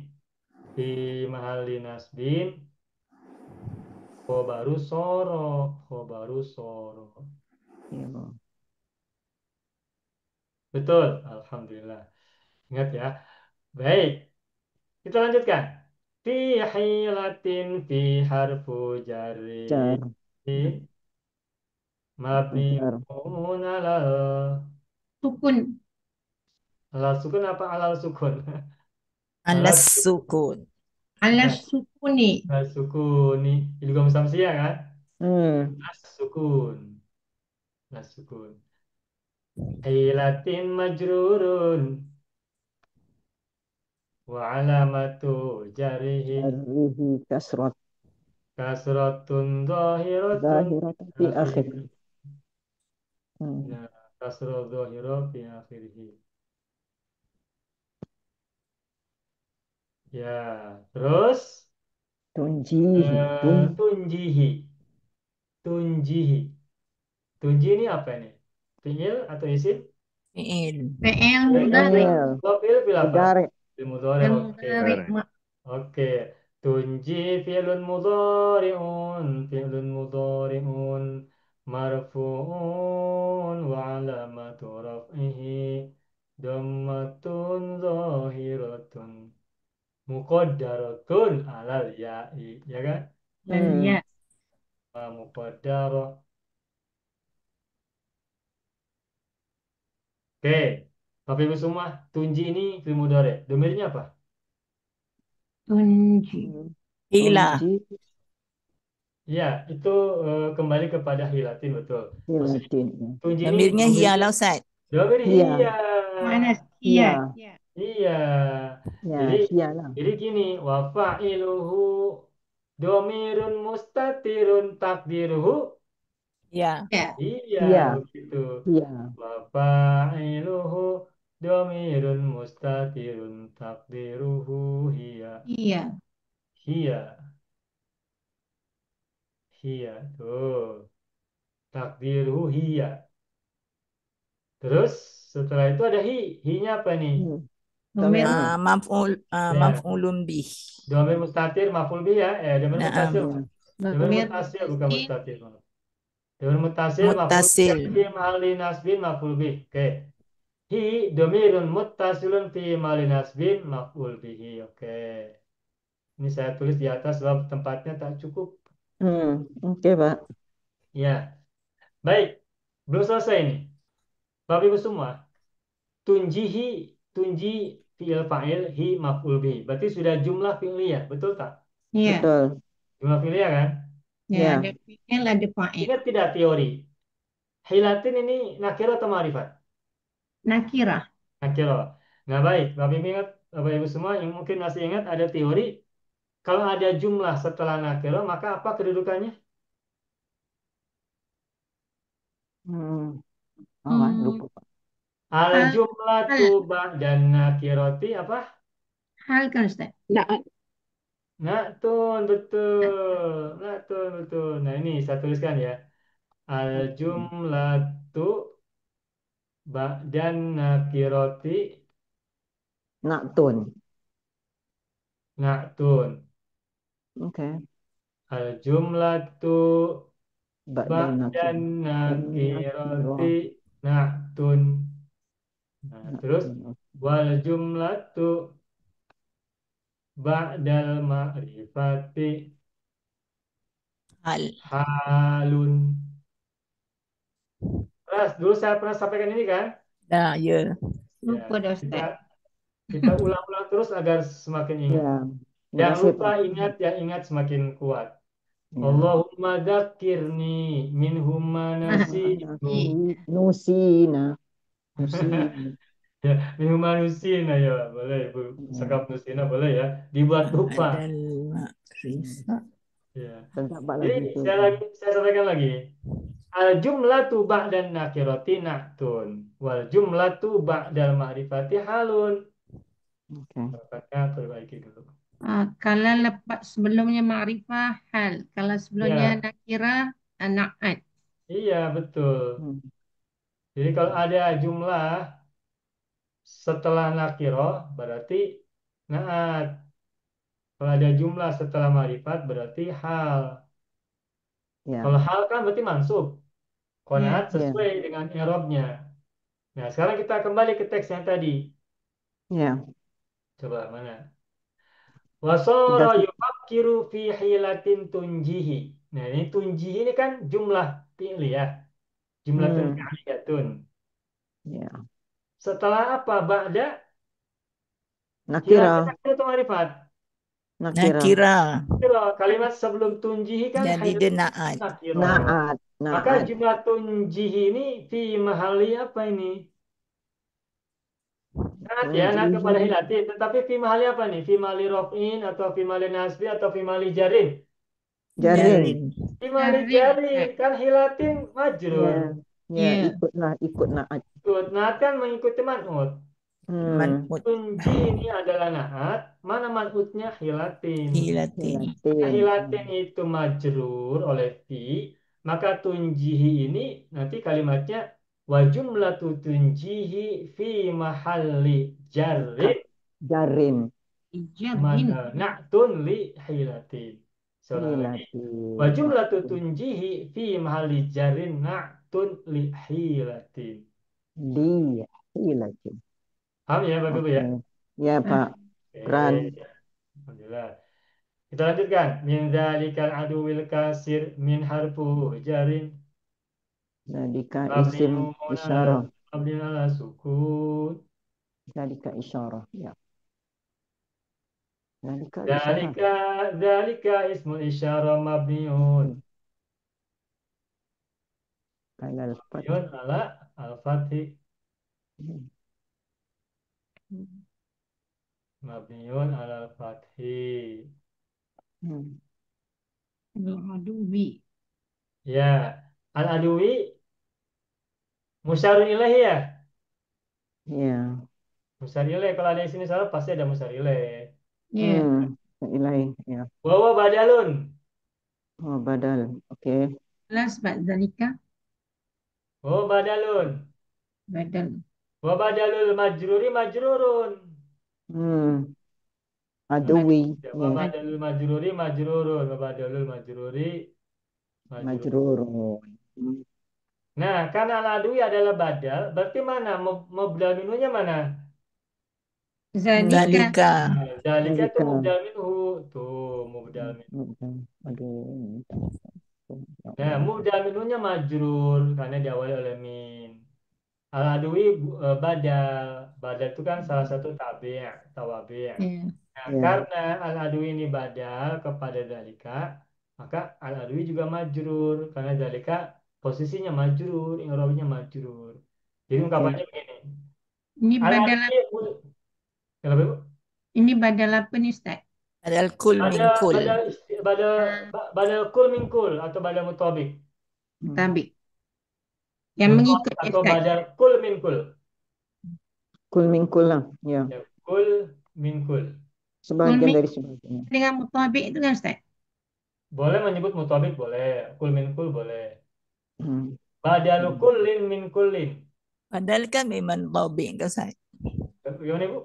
Fi mahalli nasbin baru soro, baru soro. Ya. Betul, alhamdulillah. Ingat ya. Baik, kita lanjutkan. Fi hilatin fi harfu jarri Jar. Harfu jar. mabniun alal Sukun. alal sukun apa alal sukun? Alal Alas sukun. Alas sukuni. alal sukuni. Ilgom samsia kan? Hmm. As sukun. As sukun. Hilatin majrurun wa alamatu jarihi Jarihi kasrat. kasratun zahiratun Zahirat fi akhir. akhirih. Hmm. Nah, kasrah zahirah fi akhirih. Ya, terus Tunjihi. Tun. tunjihi. Tunjihi. Tunji ini apa ini? Fi'il atau isim? Fi'il. PL Fi'il. mudari. Fi'il. Oh, fi'il apa? Mudari. Fi'il mudhari. PL Oke. mudari. مضارع Oke. Tunji fi'lun mudhari'un. Fi'lun mudhari'un. Marfu'un wa alamatu raf'ihi. Dhammatun zahiratun muqaddaratun alal ya'i, ya kan? Dan Hmm. ya. Wa muqaddarah. Oke, Bapak Ibu semua, tunji ini fi'il mudhari. Domirnya apa? Tunji. Hila. Tunji Ya, itu kembali kepada hilatin, betul. Maksudnya hilatin. tunji ini Domirnya hiya domirnya lah Ustaz. domir Iya. hiya. Mana Iya. sekian? Ya. Iya. Ya, Jadi iya lah. gini, wa fa'iluhu domirun mustatirun takdiruhu. Ya. Ya. Iya, Iya. begitu. Iya. Wa fa'iluhu domirun mustatirun takdiruhu hiya. Iya. Hiya. Hiya. Tuh. Takdiruhu hiya. Terus setelah itu ada hi. Hi-nya apa nih? Hmm. Domir. Domir. Ya. Maf'ulun bih. Domir mustatir maf'ul bih ya. Domir Naam. mutasil. Ya. Domir Domir mutasil bukan muttasil. mustatir. Domir mutasil maf'ul bih Muttasil. fi mahalli nasbin maf'ul bih. Oke. Hi domirun muttasilun fi mahalli nasbin maf'ul bihi. Oke. Ini saya tulis di atas sebab tempatnya tak cukup. Oke, Pak. Ya. Baik. Belum selesai ini. Bapak Ibu semua. Tunjihi, tunji fi'il fa'il hi maf'ul bihi. Berarti sudah jumlah fi'liyah, betul tak? Ya. Betul. Jumlah fi'liyah kan? Ya. Ya. Ada fi'il, ada fa'il. Ingat tidak teori? Hilatin ini nakiro atau ma'rifat? Nakirah. Nakiro. Nah baik, Bapak Ibu ingat, Bapak Ibu semua yang mungkin masih ingat ada teori kalau ada jumlah setelah nakiro maka apa kedudukannya? Lupa, Pak. Al Hal. jumlatu dan nakiroti apa? Hal kan Ustaz? Naktun betul. Naktun betul. Nah ini saya tuliskan ya. Al jumlatu dan nakiroti Naktun. naktun. Oke. Al jumlatu Ba'da dan nakiro. nakiroti naktun. Nah, terus Naktun. wal jumlatu ba'dal ma'rifati Hal. halun. Terus dulu saya pernah sampaikan ini kan? Dah, ya. Lupa dah Kita Ustaz. kita ulang-ulang terus agar semakin ingat. Ya. Terima Yang kasih, lupa Pak. ingat, yang ingat semakin kuat. Ya. Allahumma dzakirni minhum ma nasitu. Nusina. Nusina. Ya, minhum ma nusina ya, boleh Bu. Sekap nusina boleh ya. Dibuat lupa. Adal ma'rifah. Ya. Tentang Pak lagi Jadi itu. saya sampaikan lagi. Al jumlatu ba'dan nakirati naktun. Wal jumlatu ba'dal ma'rifati halun. Oke. Kata perbaiki dulu. Kalau lepas sebelumnya ma'rifah, hal. Kalau sebelumnya Ya, nakirah, na'at. iya betul. Jadi kalau ada jumlah setelah nakiro berarti naat. Kalau ada jumlah setelah ma'rifat berarti hal. Ya. Kalau hal kan berarti mansub. Kalau Ya. naat Ya. sesuai dengan i'rabnya. Nah, sekarang kita kembali ke teks yang tadi. Ya. Coba mana? Wasara Sudah. yufakkiru fi hilatin tunjihi. Nah, ini tunjihi ini kan jumlah fi'li ya. Jumlatun fi'liyatun. Ya. Setelah apa? Ba'da hilatin Nakira. atau ma'rifat? Nakira. Nakira. Kira kalimat sebelum tunjihi kan Jadi dia naat. nakiro. Naat. Maka Naat. jumlah tunjihi ini fi mahali apa ini? Naat ya, naat kepada Tunjihi. hilatin. Tetapi fi mahali apa nih? Fi mahali rof'in atau fi mahali nasbi atau fi mahali jarin? Jarin. Jarin. Fi mahali Jarin. jarin. Kan hilatin Ya. majrur. Ya. Ya. Ikut naat. Naat kan mengikuti man'ut. Man'ut. Tunji ini adalah naat. Mana man'utnya hilatin. Hilatin. Karena Hilatin. hilatin itu majrur oleh fi, maka tunjihi ini nanti kalimatnya wa jumlatu tunjihi fi mahalli jarrin Jarin. Jarin. na'tun li hilatin. Seorang lagi. Wa Hilatin. jumlatu tunjihi fi mahalli jarrin na'tun li hilatin. Hilatin. Paham ya Bapak Ibu ya? Oke. Ya, Pak. Oke. Keren. Alhamdulillah. Kita lanjutkan. Min dzalikal aduwil kasir min harfu jarin Zalika isim mabniun ala isyarah. mabniun ala sukun. Zalika isyarah. Ya. Zalika isyarah. Dzalika ismul isyarah mabniun. Alal fath. Mabniun ala al-fathi. Mabniun ala al-fathi. Hmm. Al-aduwi. Ya. Al-adwi musyarun ilahi ya. Ya. Musyar ilaih. Kalau ada di sini salah pasti ada musyar ilaih. Ya. Ilahi. Ya. Wawa badalun. Oh, badal. Oke. Kelas ba'd zalika. Wawa badalun. Badal. Wa badalul majruri majrurun. Hmm. Aduwi. Ya, Ya. wa badalul majruri majrurun. Wa badalul majruri majrurun. Majrurun. Hmm. Nah, karena al-adwi adalah badal, berarti mana? Mubdal minunya mana? Zalika. Zalika. Nah, Zalika itu Zalika. mubdal minhu. Tuh, mubdal minhu. Aduh. Nah, mubdal minunya majrur karena diawali oleh min. Al-adwi badal. Badal itu kan salah satu tawabi'. Ya. Nah, Ya. karena al-adwi ini badal kepada dalika, maka al-adwi juga majrur karena dalika posisinya majrur, i'rabnya majrur. Jadi Oke. ungkapannya begini. Ini badal Al-adwi kenapa, Ibu? ini badal apa nih Ustaz? Badal kul min Badal kul. badal badal badal kul min kul atau badal mutabik. Tabik. Yang mengikut ya, Atau Ustaz. badal kul min kul. Kul min kul lah. Ya. Ya, kul min kul. Sebagian min- dari sebagian. Dengan mutabik itu kan Ustaz? Boleh menyebut mutabik boleh, kul min kul boleh. Hmm. Badalu kullin min kullin. Badal kan memang tobik kan saya. Gimana Ibu?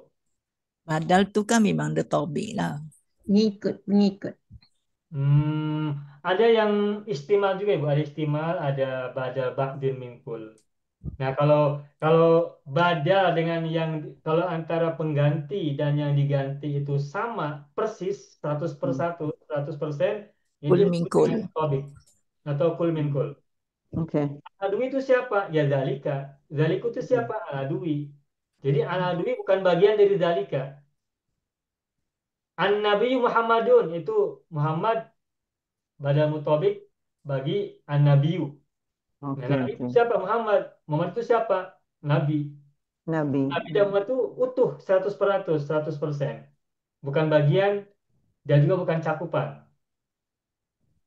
Badal tu kan memang dia tobik lah. Mengikut. Ada yang istimal juga Ibu, ada istimal, ada badal ba'din min kul. Nah, kalau badal dengan kalau antara pengganti dan yang diganti itu sama persis 100%, itu Kul min disebut kul. dengan tobik atau kul min kul. Oke. Al-adwi itu siapa? Ya zalika. Zaliku itu siapa? Al-adwi. Jadi al-adwi bukan bagian dari zalika. An-Nabi Muhammadun itu Muhammad badal mutabik bagi An-Nabiyu. Nah, Oke. Nabi itu siapa? Muhammad. Muhammad itu siapa? Nabi. Nabi. Nabi dan Muhammad itu utuh 100%. Bukan bagian dan juga bukan cakupan.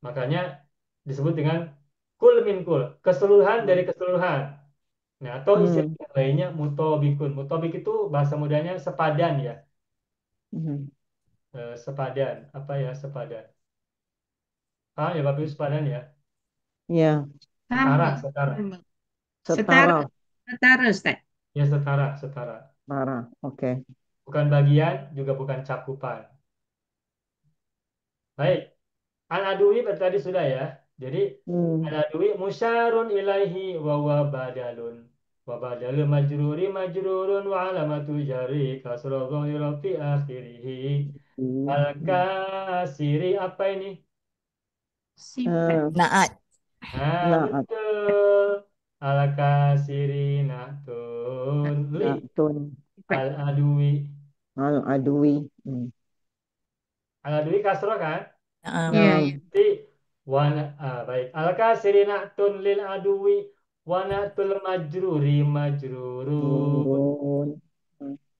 Makanya disebut dengan kul min kul. Keseluruhan dari keseluruhan. Nah, atau istilah yang lainnya mutobikun. Mutobik itu bahasa mudanya sepadan ya. Hmm. Sepadan. Apa ya sepadan? Ya Bapak Ibu sepadan ya. Ya. Setara. Setara. Setara Ustaz. Ya setara. Setara. Oke. Bukan bagian, juga bukan cakupan. Baik. Al-adwi tadi sudah ya. Jadi al-adwi musyarun ilaihi wa wa badalun. Wa badalun majrurun wa alamatu jari kasra dhahira fi akhirih. Al-kasiri apa ini? Sifat. Naat. Naat. Betul. Al-kasiri natun li. Natun. Al-adwi. Al-adwi. Al-adwi kasra kan? Ya. Jadi baik. Al-kasiri natun lil adwi wa natul majruri majrurun.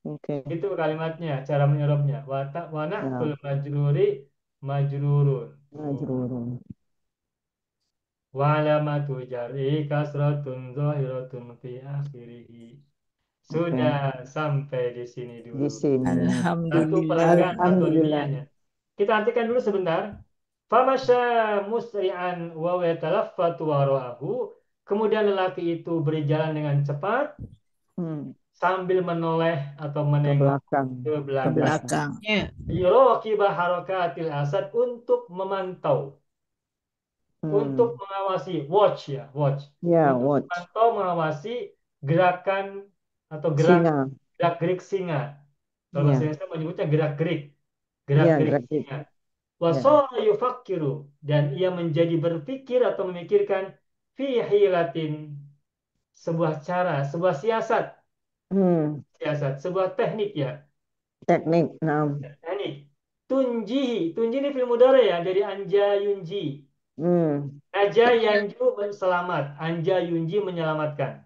Oke. Itu kalimatnya, cara menyerapnya. Wa natul majruri majrurun. Majrurun. Wa alamatu jar'i kasratun zahiratun fi akhirih. Sudah sampai di sini dulu. Di sini. Satu Alhamdulillah. peragaan atau Alhamdulillah. linianya. Kita artikan dulu sebentar. Famasya musri'an wa yatalaffatu wara'ahu. Kemudian lelaki itu berjalan dengan cepat sambil menoleh atau Ke menengok belakang. ke Ke belakang. belakang. Ya. Yuraqiba harakatil asad untuk memantau, untuk mengawasi, watch ya, watch. Ya, Untuk watch. memantau, mengawasi gerakan atau gerak Singa. gerak-gerik singa. Kalau bahasa Indonesia menyebutnya gerak-gerik. gerak-geriknya. Wasara yufakkiru, dan ia menjadi berpikir atau memikirkan fi hilatin, sebuah cara, sebuah siasat, sebuah teknik ya. Teknik. Teknik. Tunjihi ini fil mudhari ya, dari anja yunji. Naja yanju selamat, anja yunji menyelamatkan.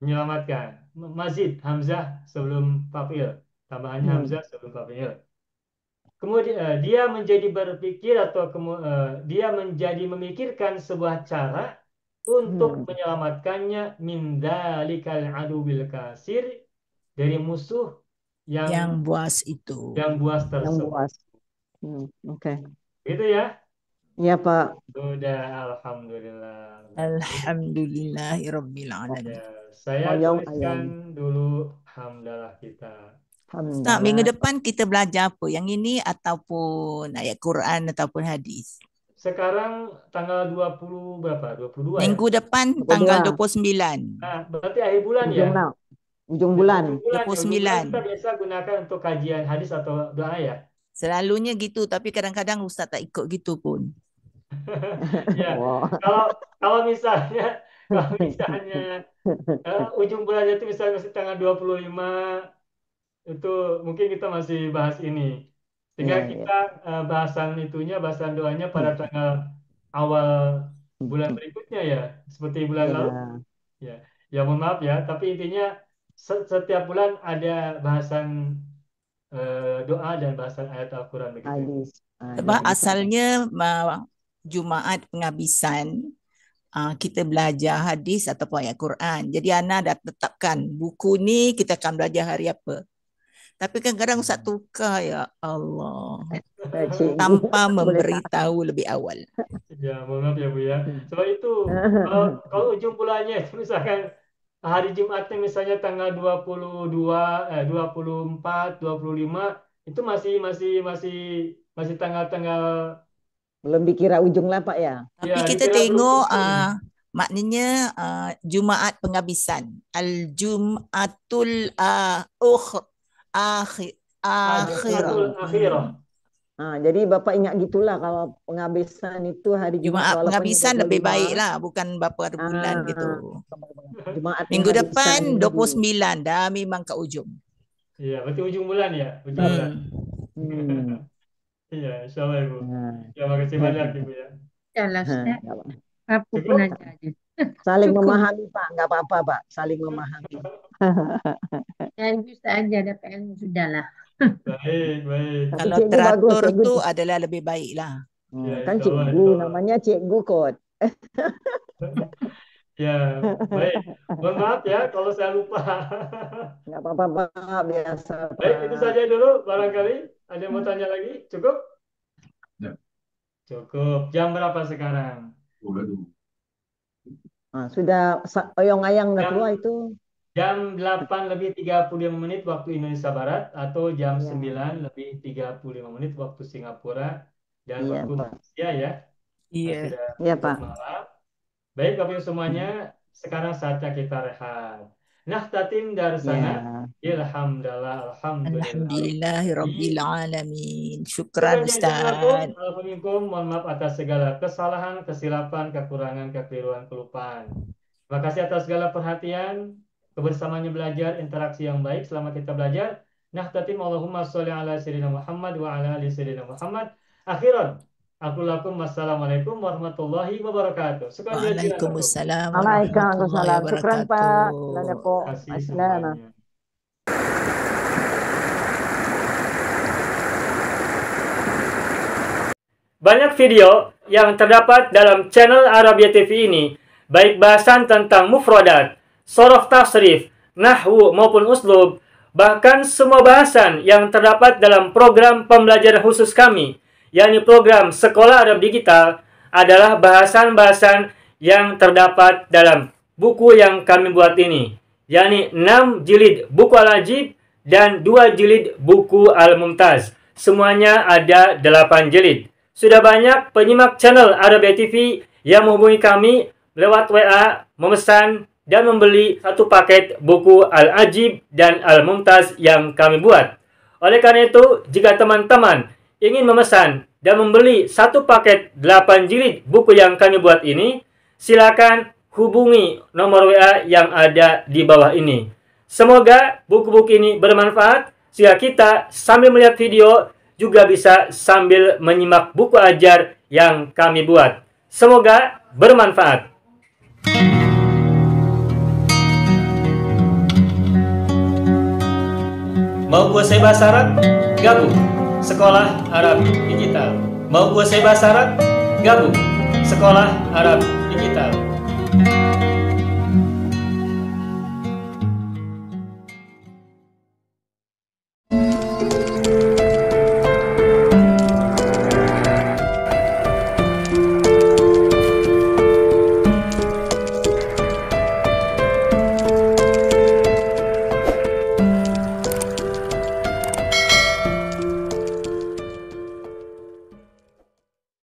Menyelamatkan. Mazid hamzah sebelum fa'il, tambahannya hamzah sebelum fa'il. Kemudian dia menjadi berpikir atau dia menjadi memikirkan sebuah cara untuk menyelamatkannya min dalikal aduwil kasir, dari musuh yang buas itu. Yang buas tersebut. Oke. Gitu ya? Iya, Pak. Sudah, alhamdulillah. Alhamdulillahirabbil alamin. Ya, saya tuliskan dulu hamdalah kita. Nah, minggu depan kita belajar apa? Yang ini ataupun ayat Quran ataupun hadis? Sekarang tanggal 20 berapa? 22 minggu ya? Depan tanggal 29. Nah, berarti akhir bulan ya? Ujung bulan. 29. Kita biasa gunakan untuk kajian hadis atau doa ya? Selalunya gitu, tapi kadang-kadang Ustaz tak ikut gitu pun. Ya, kalau misalnya ujung bulan itu misalnya tanggal 25, itu mungkin kita masih bahas ini. Sehingga kita bahasan doanya pada tanggal awal bulan berikutnya ya, seperti bulan lalu. Ya mohon maaf ya, tapi intinya setiap bulan ada bahasan doa dan bahasan ayat Al-Quran begitu. Sebab asalnya Jumaat penghabisan kita belajar hadis atau ayat Quran. Jadi Ana dah tetapkan buku ni kita akan belajar hari apa. Tapi kadang-kadang Ustaz tukar, ya Allah, tanpa memberitahu lebih awal. Ya, mohon maaf ya Bu ya. Sebab itu kalau ujung bulannya misalkan hari Jumatnya misalnya tanggal 22, 24, 25, itu masih tanggal-tanggal, belum dikira ujung lah Pak ya. Tapi kita tengok maknanya Jumaat penghabisan. Al-Jum'atul akhirah. Jadi Bapak ingat gitulah kalau penghabisan itu hari Jumaat penghabisan lebih baik lah, bukan berapa bulan gitu. Jumaat minggu depan 29 dah memang ke ujung. Iya, berarti ujung bulan ya, ujung bulan. Iya, insyaallah Ibu. Ya, makasih banyak Ibu ya. Yalah Ustaz. Apa pun aja. Saling memahami Pak, nggak apa-apa Pak, saling memahami. Dan Ustaz aja dapat ilmu sudahlah. Baik. Kalau teratur tu adalah lebih baik lah. Kan cikgu, namanya cikgu kot. Ya, baik. Mohon maaf ya kalau saya lupa. Nggak apa-apa Pak, biasa Pak. Baik, itu saja dulu barangkali. Ada yang mau tanya lagi? Cukup? Ya. Cukup. Jam berapa sekarang? Sudah oyong-ayang udah keluar itu. Jam 8 lebih 35 menit waktu Indonesia Barat atau jam 9 lebih 35 menit waktu Singapura dan waktu Malaysia ya. Iya. Sudah Pak. Malam. Baik Bapak semuanya, sekarang saatnya kita rehat. Nahtatim dari sana. Alhamdulillahirabbil alamin. Syukran Ustaz. Alhamdulillah, mohon maaf atas segala kesalahan, kesilapan, kekurangan, kekeliruan, kelupaan. Terima kasih atas segala perhatian, kebersamaannya belajar, interaksi yang baik selama kita belajar. Nahtatim Allahumma sholli ala sayyidina Muhammad wa ala ali sayyidina Muhammad. Akhiran, Assalamualaikum warahmatullahi wabarakatuh. Waalaikumsalam warahmatullahi wabarakatuh. Terima kasih semuanya. Banyak video yang terdapat dalam channel Arabia TV ini, baik bahasan tentang mufradat, shorof tasrif, nahwu maupun uslub, bahkan semua bahasan yang terdapat dalam program pembelajaran khusus kami, yakni program Sekolah Arab Digital, adalah bahasan-bahasan yang terdapat dalam buku yang kami buat ini, yakni 6 jilid buku Al-Ajib dan 2 jilid buku Al-Mumtaz. Semuanya ada 8 jilid. Sudah banyak penyimak channel Arabia TV yang menghubungi kami lewat WA, memesan dan membeli satu paket buku Al-Ajib dan Al-Mumtaz yang kami buat. Oleh karena itu, jika teman-teman ingin memesan dan membeli satu paket 8 jilid buku yang kami buat ini, silakan hubungi nomor WA yang ada di bawah ini. Semoga buku-buku ini bermanfaat sehingga kita sambil melihat video juga bisa sambil menyimak buku ajar yang kami buat. Semoga bermanfaat. Mau kuasai bahasa Arab? Gabung Sekolah Arab Digital. Mau kuasai bahasa Arab? Gabung Sekolah Arab Digital.